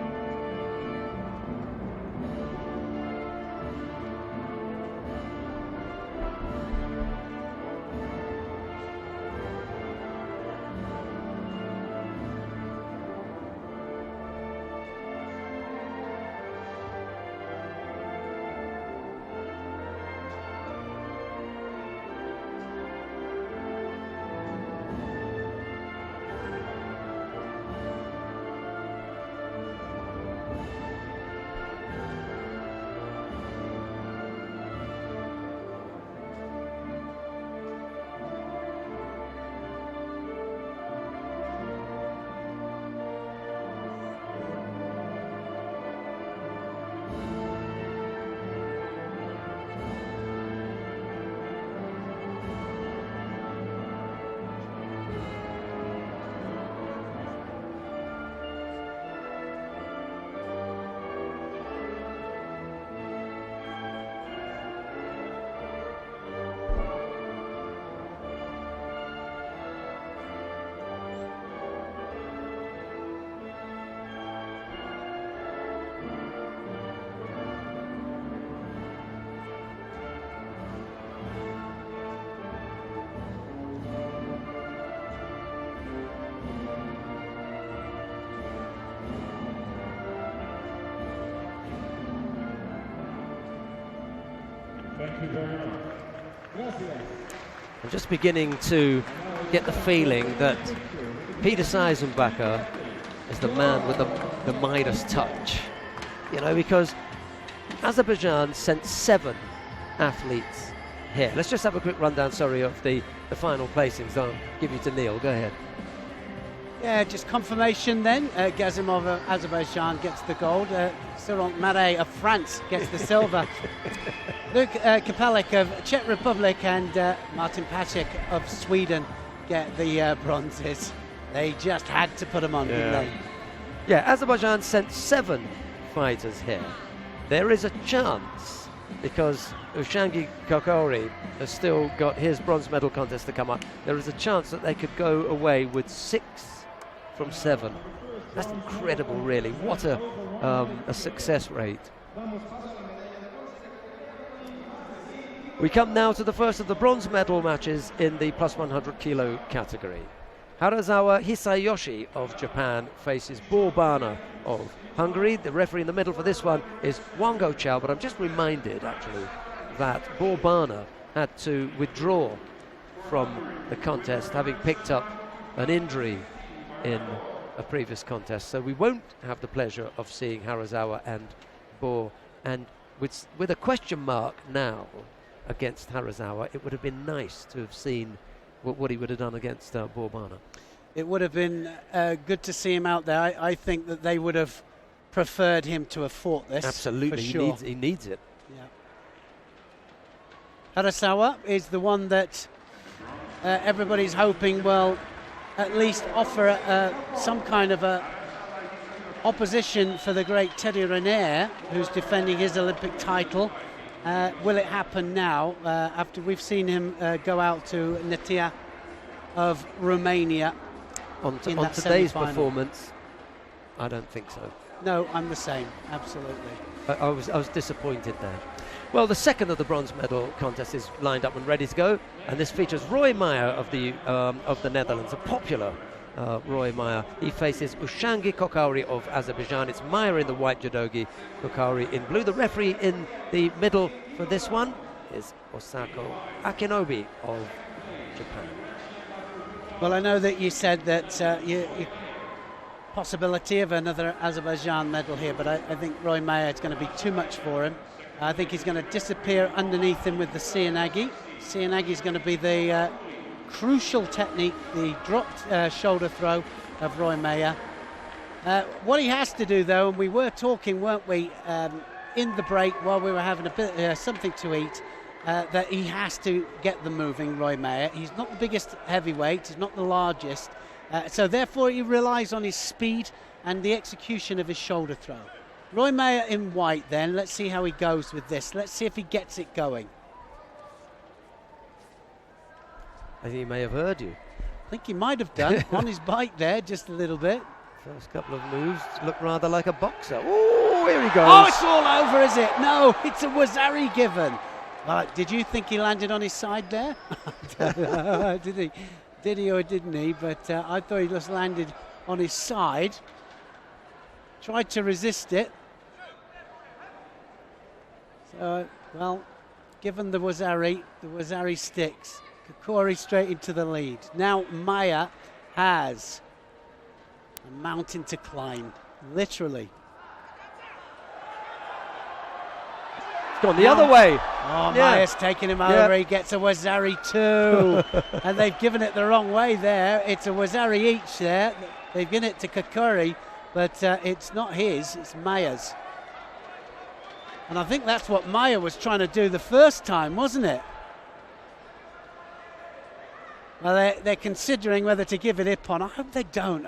Thank you very much. Gracias. I'm just beginning to get the feeling that Peter Seisenbacher is the man with the Midas touch. You know, because Azerbaijan sent 7 athletes here. Let's just have a quick rundown, sorry, of the final placings. I'll give you to Neil. Go ahead. Yeah, just confirmation then. Gazimov of Azerbaijan gets the gold. Cyril Marais of France gets the silver. Luke Kapalik of Czech Republic and Martin Pacek of Sweden get the bronzes. They just had to put them on, didn't they? Yeah, Azerbaijan sent 7 fighters here. There is a chance, because Ushangi Kokori has still got his bronze medal contest to come up, there is a chance that they could go away with 6 from 7. That's incredible, really. What a success rate. We come now to the first of the bronze medal matches in the plus 100 kilo category. Harazawa Hisayoshi of Japan faces Borbana of Hungary. The referee in the middle for this one is Wango Chow, but I'm just reminded, actually, that Borbana had to withdraw from the contest, having picked up an injury in a previous contest. So we won't have the pleasure of seeing Harazawa and Bor. And with a question mark now against Harazawa, it would have been nice to have seen what he would have done against Borbana. It would have been good to see him out there. I think that they would have preferred him to have fought this. Absolutely, for sure. He needs it. Yeah. Harasawa is the one that everybody's hoping will at least offer some kind of a opposition for the great Teddy Riner, who's defending his Olympic title. Will it happen now, after we've seen him go out to Netia of Romania? On today's performance, I don't think so. No, I'm the same, absolutely. I was disappointed there. Well, the second of the bronze medal contest is lined up and ready to go, and this features Roy Meyer of the Netherlands, a popular Roy Meyer. He faces Ushangi Kokari of Azerbaijan. It's Meyer in the white judogi, Kokari in blue. The referee in the middle for this one is Osako Akinobi of Japan. Well, I know that you said that you possibility of another Azerbaijan medal here, but I think Roy Meyer is going to be too much for him. I think he's going to disappear underneath him with the Sianagi. Sianagi is going to be the crucial technique, the dropped shoulder throw of Roy Meyer. What he has to do, though, and we were talking, weren't we, in the break while we were having a bit something to eat, that he has to get them moving, Roy Meyer. He's not the biggest heavyweight, he's not the largest, so therefore he relies on his speed and the execution of his shoulder throw. Roy Meyer in white then, let's see how he goes with this. Let's see if he gets it going. I think he may have heard you. I think he might have done, on his bike there, just a little bit. First couple of moves look rather like a boxer. Oh, here he goes. Oh, it's all over, is it? No, it's a Wazari given. Did you think he landed on his side there? Did he or didn't he? But I thought he just landed on his side. Tried to resist it. So, well, given the Wazari sticks. Kokori straight into the lead. Now Maya has a mountain to climb, literally. It's gone the other way. Oh, yeah. Maya's taking him over. He gets a Wazari too. And they've given it the wrong way there. It's a Wazari each there. They've given it to Kokori, but it's not his, it's Maya's. And I think that's what Maya was trying to do the first time, wasn't it? Well, they're considering whether to give it Ippon. I hope they don't.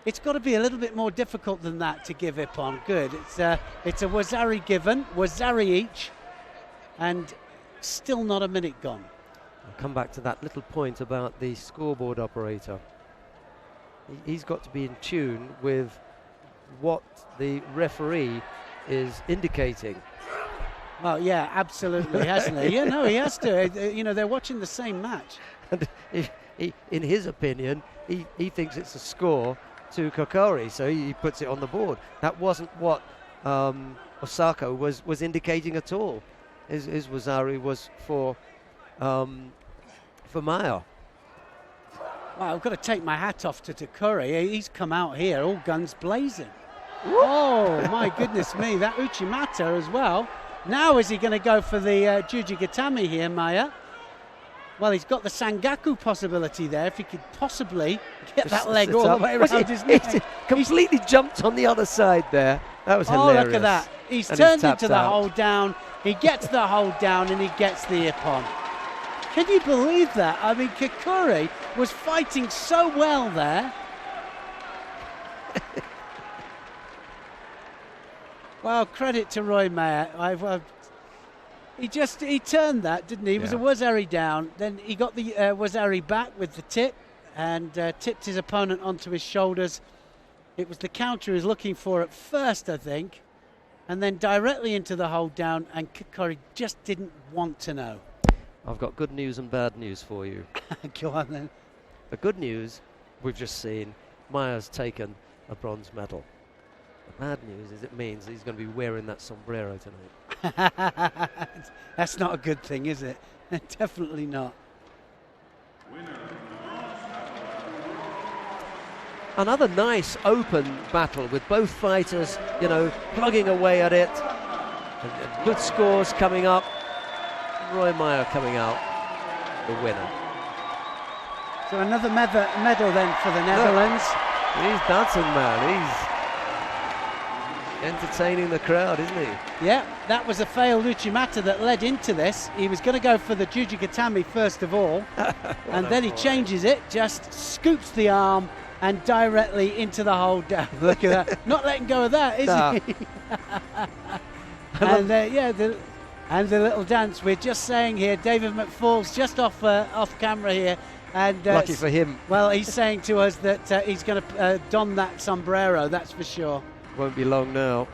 It's got to be a little bit more difficult than that to give Ippon. Good. It's a Wazari given, Wazari each, and still not a minute gone. I'll come back to that little point about the scoreboard operator. He's got to be in tune with what the referee is indicating. Well, yeah, absolutely, hasn't he? Yeah, no, he has to. They're watching the same match. And in his opinion, he thinks it's a score to Kokori, so he puts it on the board. That wasn't what Osako was indicating at all. His Wazari was for for Maya. Well, I've got to take my hat off to Takuri. He's come out here all guns blazing. Oh, my goodness me. That Uchimata as well. Now is he going to go for the Jujigatami here, Maya? Well, he's got the Sangaku possibility there, if he could possibly get that leg all the way around his neck. He completely jumped on the other side there. That was hilarious. Oh, look at that. He's And turned tapped into the out. hold down. He gets the hold down and he gets the ippon. Can you believe that? I mean, Kikuri was fighting so well there. Well, credit to Roy Mayer. He turned that, didn't he? It was a Wazari down. Then he got the Wazari back with the tip and tipped his opponent onto his shoulders. It was the counter he was looking for at first, I think, and then directly into the hold down, and Kikuri just didn't want to know. I've got good news and bad news for you. Go on then. The good news, we've just seen, Maya's taken a bronze medal. The bad news is it means he's going to be wearing that sombrero tonight. That's not a good thing, is it? Definitely not. Another nice open battle with both fighters, plugging away at it. And good scores coming up. Roy Meyer coming out the winner. So another medal then for the Netherlands. He's dancing, man. He's entertaining the crowd, isn't he? Yeah, that was a failed Uchimata that led into this. He was going to go for the Jujigatami first of all, and then he changes it, just scoops the arm and directly into the hold down. Look at that. Not letting go of that, is he? And the little dance. We're just saying here, David McFall's just off camera here. And lucky for him. Well, he's saying to us that he's going to don that sombrero, that's for sure. Won't be long now.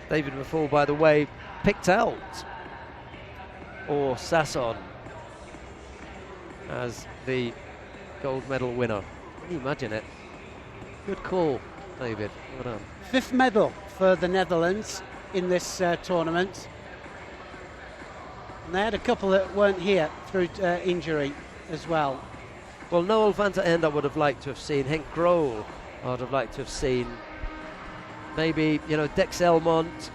David McFall, by the way, picked out or Sasson as the gold medal winner. Can you imagine it? Good call, David. Well done. 5th medal for the Netherlands in this tournament. And they had a couple that weren't here through injury as well. Well, Noel van der End I would have liked to have seen. Henk Grohl I would have liked to have seen. Maybe, Dex Elmont.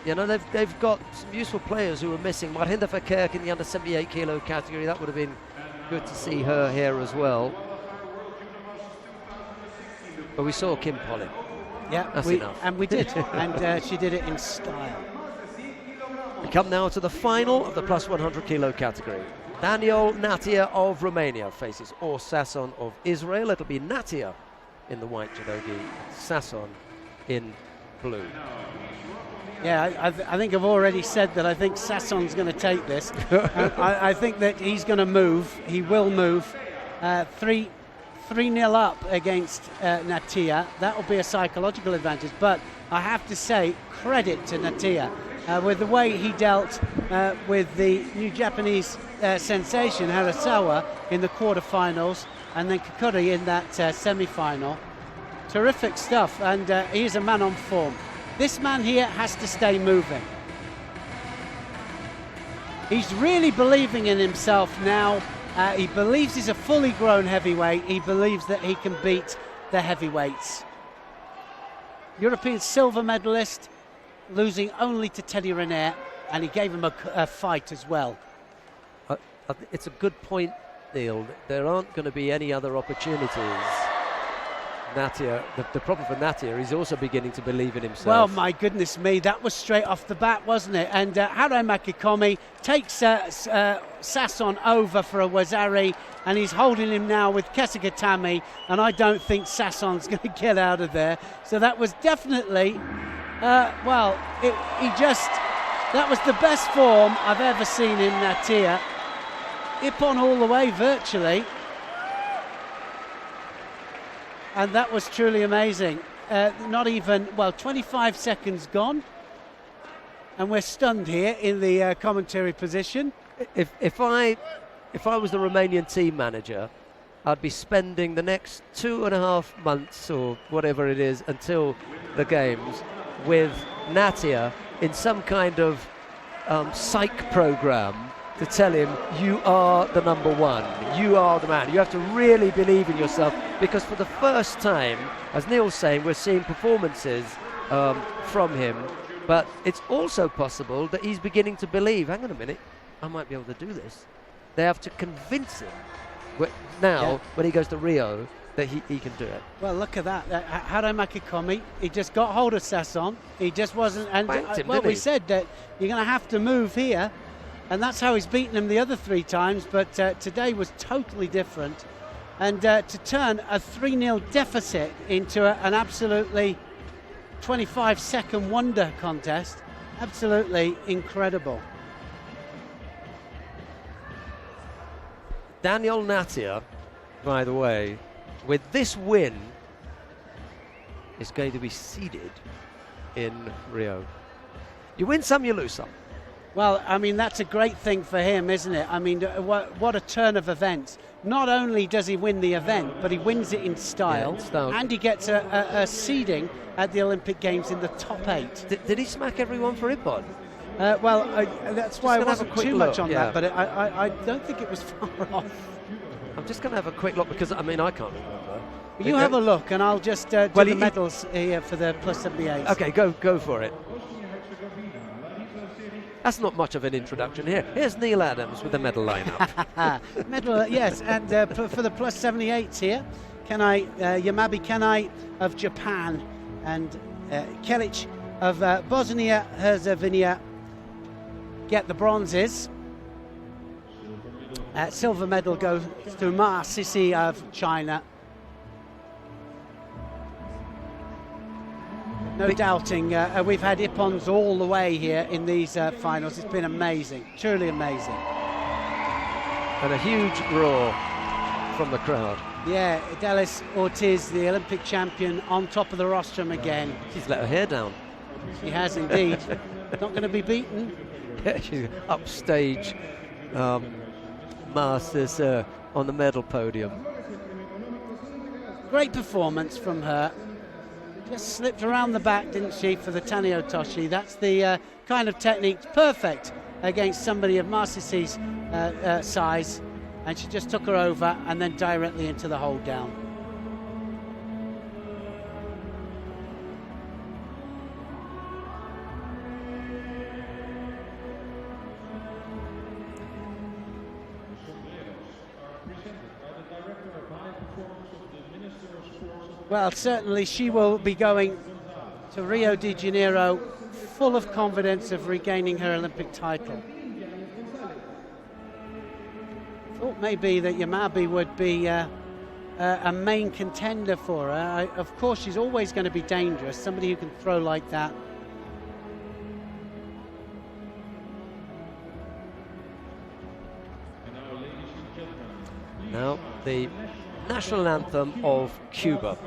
They've got some useful players who are missing. Marhinda Verkerk in the under 78 kilo category. That would have been good to see her here as well. But we saw Kim Polly. Yeah, that's enough. And we did. And she did it in style. We come now to the final of the plus 100 kilo category. Daniel Natia of Romania faces Or Sasson of Israel. It'll be Natia in the white judogi, Sasson in blue. Yeah, I think I've already said that I think Sasson's going to take this. I think that he's going to move. He will move. 3-0 up against Natia. That will be a psychological advantage. But I have to say, credit to Natia. With the way he dealt with the new Japanese sensation, Harasawa, in the quarterfinals, and then Kikuri in that semi-final. Terrific stuff, and he's a man on form. This man here has to stay moving. He's really believing in himself now. He believes he's a fully grown heavyweight. He believes that he can beat the heavyweights. European silver medalist, losing only to Teddy Riner, and he gave him a fight as well. It's a good point, Neil. There aren't going to be any other opportunities. Natia, the problem for Natia, he's also beginning to believe in himself. Well, my goodness me, that was straight off the bat, wasn't it? And Harai Makikomi takes Sasson over for a Wazari, and he's holding him now with Kesugatami, and I don't think Sasson's going to get out of there. So that was definitely, that was the best form I've ever seen in Natia. Ippon all the way, virtually. And that was truly amazing. Not even, 25 seconds gone. And we're stunned here in the commentary position. If I was the Romanian team manager, I'd be spending the next 2.5 months or whatever it is until the games with Natia in some kind of psych program to tell him, you are the number one, you are the man. You have to really believe in yourself, because for the first time, as Neil's saying, we're seeing performances from him, but it's also possible that he's beginning to believe, hang on a minute, I might be able to do this. They have to convince him now, when he goes to Rio, that he can do it. Well, look at that. Hare Makikomi, he just got hold of Sasson. He just wasn't. And we said that you're going to have to move here, and that's how he's beaten him the other 3 times. But today was totally different. And to turn a 3-0 deficit into an absolutely 25-second wonder contest, absolutely incredible. Daniel Natia, by the way, with this win, is going to be seeded in Rio. You win some, you lose some. Well, I mean, that's a great thing for him, isn't it? I mean, what a turn of events. Not only does he win the event, but he wins it in style, and he gets a seeding at the Olympic Games in the top 8. Did he smack everyone for Ippon? That's why I wasn't too much on that, but I don't think it was far off. I'm just going to have a quick look, because, I mean, I can't remember. You have a look, and I'll just do the medals here for the plus 78. Okay, go for it. That's not much of an introduction here. Here's Neil Adams with the medal lineup. Medal, yes, and for the plus 78s here, Yamabi Kanai of Japan, and Kelic of Bosnia-Herzegovina get the bronzes. Silver medal goes to Ma Sisi of China. No doubting, we've had Ippons all the way here in these finals. It's been amazing, truly amazing. And a huge roar from the crowd. Yeah, Delis Ortiz, the Olympic champion, on top of the rostrum again. She's let her hair down. She has indeed. Not going to be beaten. Yeah, she's upstage. Masters on the medal podium. Great performance from her. Just slipped around the back, didn't she, for the Tanio Toshi. That's the kind of technique perfect against somebody of Marsisi's size, and she just took her over and then directly into the hold down. Well, certainly she will be going to Rio de Janeiro full of confidence of regaining her Olympic title. Thought maybe that Yamabi would be a main contender for her. Of course, she's always going to be dangerous, somebody who can throw like that. Now, the national anthem of Cuba.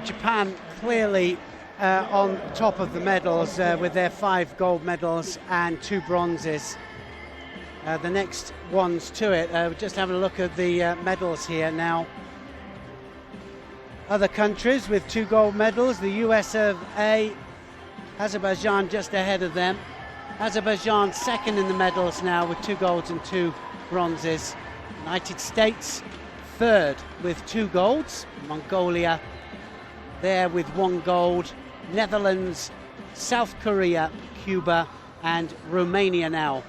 Japan clearly on top of the medals with their 5 gold medals and 2 bronzes. The next ones to it, we're just having a look at the medals here now. Other countries with 2 gold medals, the USA, Azerbaijan just ahead of them. Azerbaijan second in the medals now with 2 golds and 2 bronzes. United States third with 2 golds. Mongolia there with 1 gold. Netherlands, South Korea, Cuba and Romania now,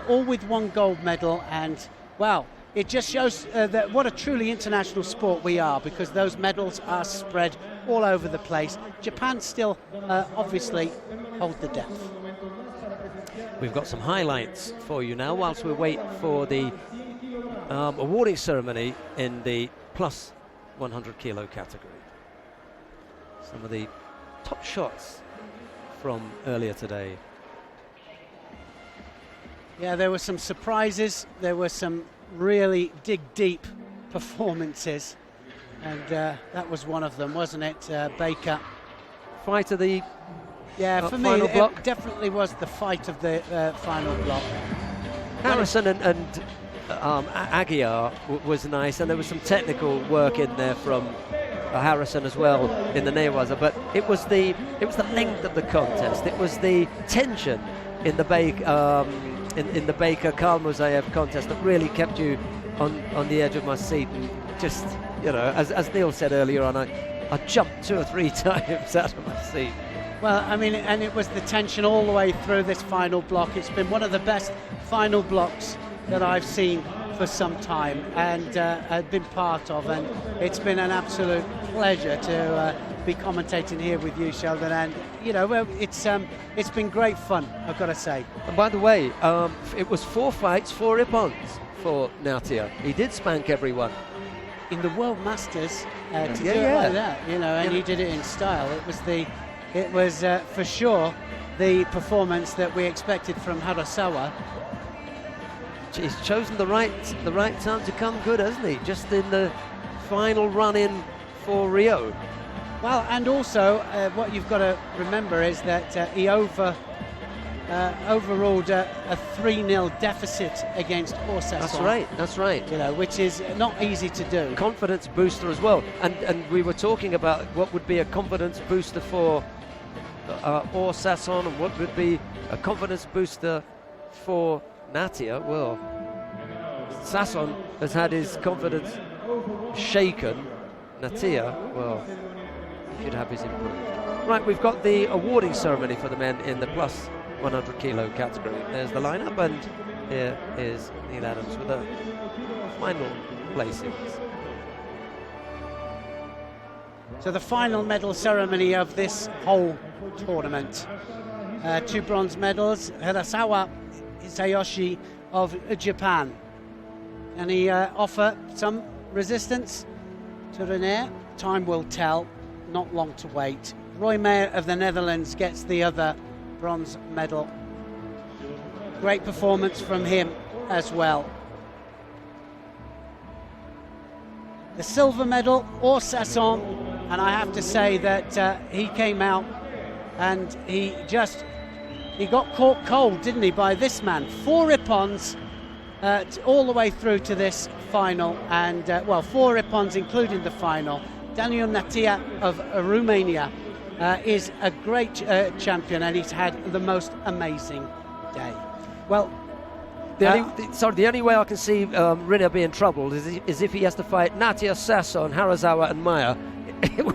all with 1 gold medal. And wow, it just shows that what a truly international sport we are, because those medals are spread all over the place. Japan still obviously hold the depth. We've got some highlights for you now whilst we wait for the awarding ceremony in the plus 100 kilo category. Some of the top shots from earlier today. Yeah, there were some surprises. There were some really dig deep performances, and that was one of them, wasn't it, Baker? Fight of the for me, final block. It definitely was the fight of the final block. Harrison and Aguiar was nice, and there was some technical work in there from Harrison as well in the Newaza, but it was the length of the contest. It was the tension in the in the Baker Karl Musayev contest that really kept you on the edge of my seat. And just, you know, as Neil said earlier on, I jumped 2 or 3 times out of my seat. Well, I mean, and it was the tension all the way through this final block. It's been one of the best final blocks that I've seen for some time, and I've been part of, and it's been an absolute pleasure to be commentating here with you, Sheldon. And you know, well, it's been great fun, I've got to say. And by the way, it was 4 fights, 4 ippons for Natia. He did spank everyone in the World Masters to do it like that, you know, and he did it in style. It was for sure the performance that we expected from Harasawa. He's chosen the right time to come good, hasn't he? Just in the final run-in for Rio. Well, and also what you've got to remember is that he overruled a 3-0 deficit against Orsasson. That's right. You know, which is not easy to do. Confidence booster as well. And we were talking about what would be a confidence booster for Orsasson and what would be a confidence booster for Natia. Well, Sasson has had his confidence shaken. Natia, well, he should have his improved. Right, we've got the awarding ceremony for the men in the plus 100 kilo category. There's the lineup, and here is Neil Adams with the final placings. So the final medal ceremony of this whole tournament. 2 bronze medals. Hirasawa Hisayoshi of Japan. Can he offer some resistance to Renair? Time will tell. Not long to wait. Roy Mayer of the Netherlands gets the other bronze medal. Great performance from him as well. The silver medal, Orsasson, and I have to say that he came out and he got caught cold, didn't he, by this man. 4 ippons all the way through to this final, and 4 ippons including the final. Daniel Natia of Romania is a great champion, and he's had the most amazing day. Well, the only way I can see Rinna being troubled is if he has to fight Natia, Sasson, Harasawa and Maya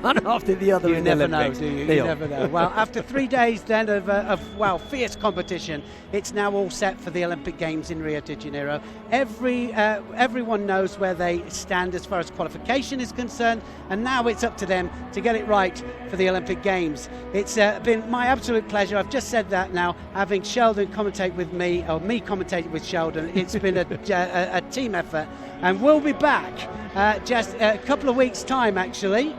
one after the other. You in never the Olympics. know, do you? Neil. You never know. Well, after 3 days then of fierce competition, it's now all set for the Olympic Games in Rio de Janeiro. Everyone knows where they stand as far as qualification is concerned, and now it's up to them to get it right for the Olympic Games. It's been my absolute pleasure. I've just said that now, having Sheldon commentate with me, or me commentating with Sheldon. It's been a team effort, and we'll be back just a couple of weeks' time, actually.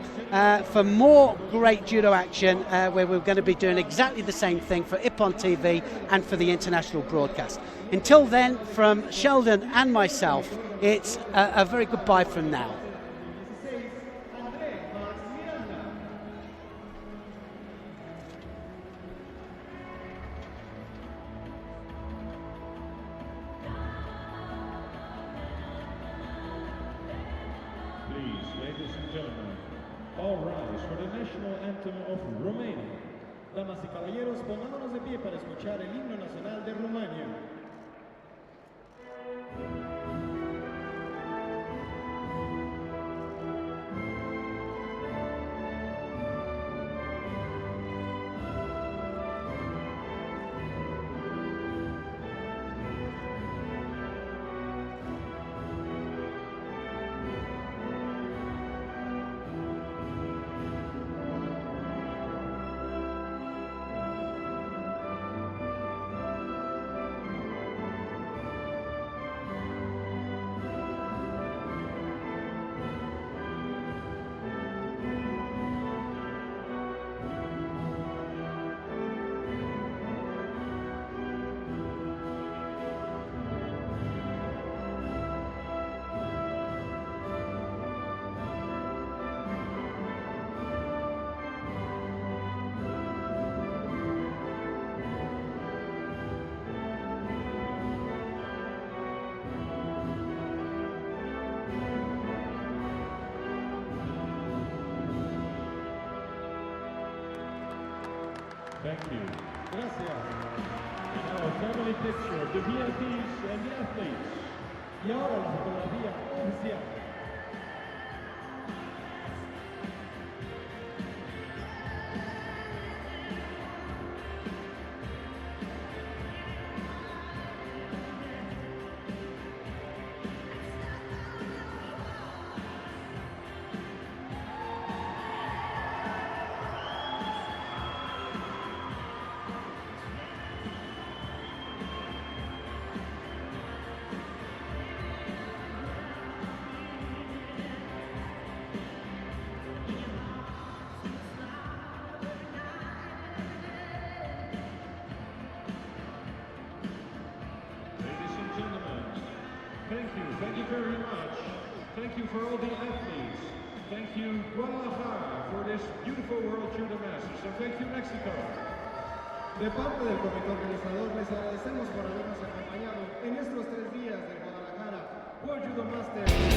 For more great judo action, where we're going to be doing exactly the same thing for Ippon TV and for the international broadcast. Until then, from Sheldon and myself, it's a very good bye from now. Please, ladies and gentlemen, all rise for the national anthem of Romania. Damas y caballeros, pongámonos de pie para escuchar el himno nacional de Rumania. Thank you. Gracias. And now a family picture of the VIPs and the athletes. Y ahora la fotografía oficial. Thank you very much. Thank you for all the athletes. Thank you, Guadalajara, for this beautiful World Judo Masters. And thank you, Mexico. De parte del comité organizador, les agradecemos por habernos acompañado en estos 3 días del Guadalajara World Judo Masters.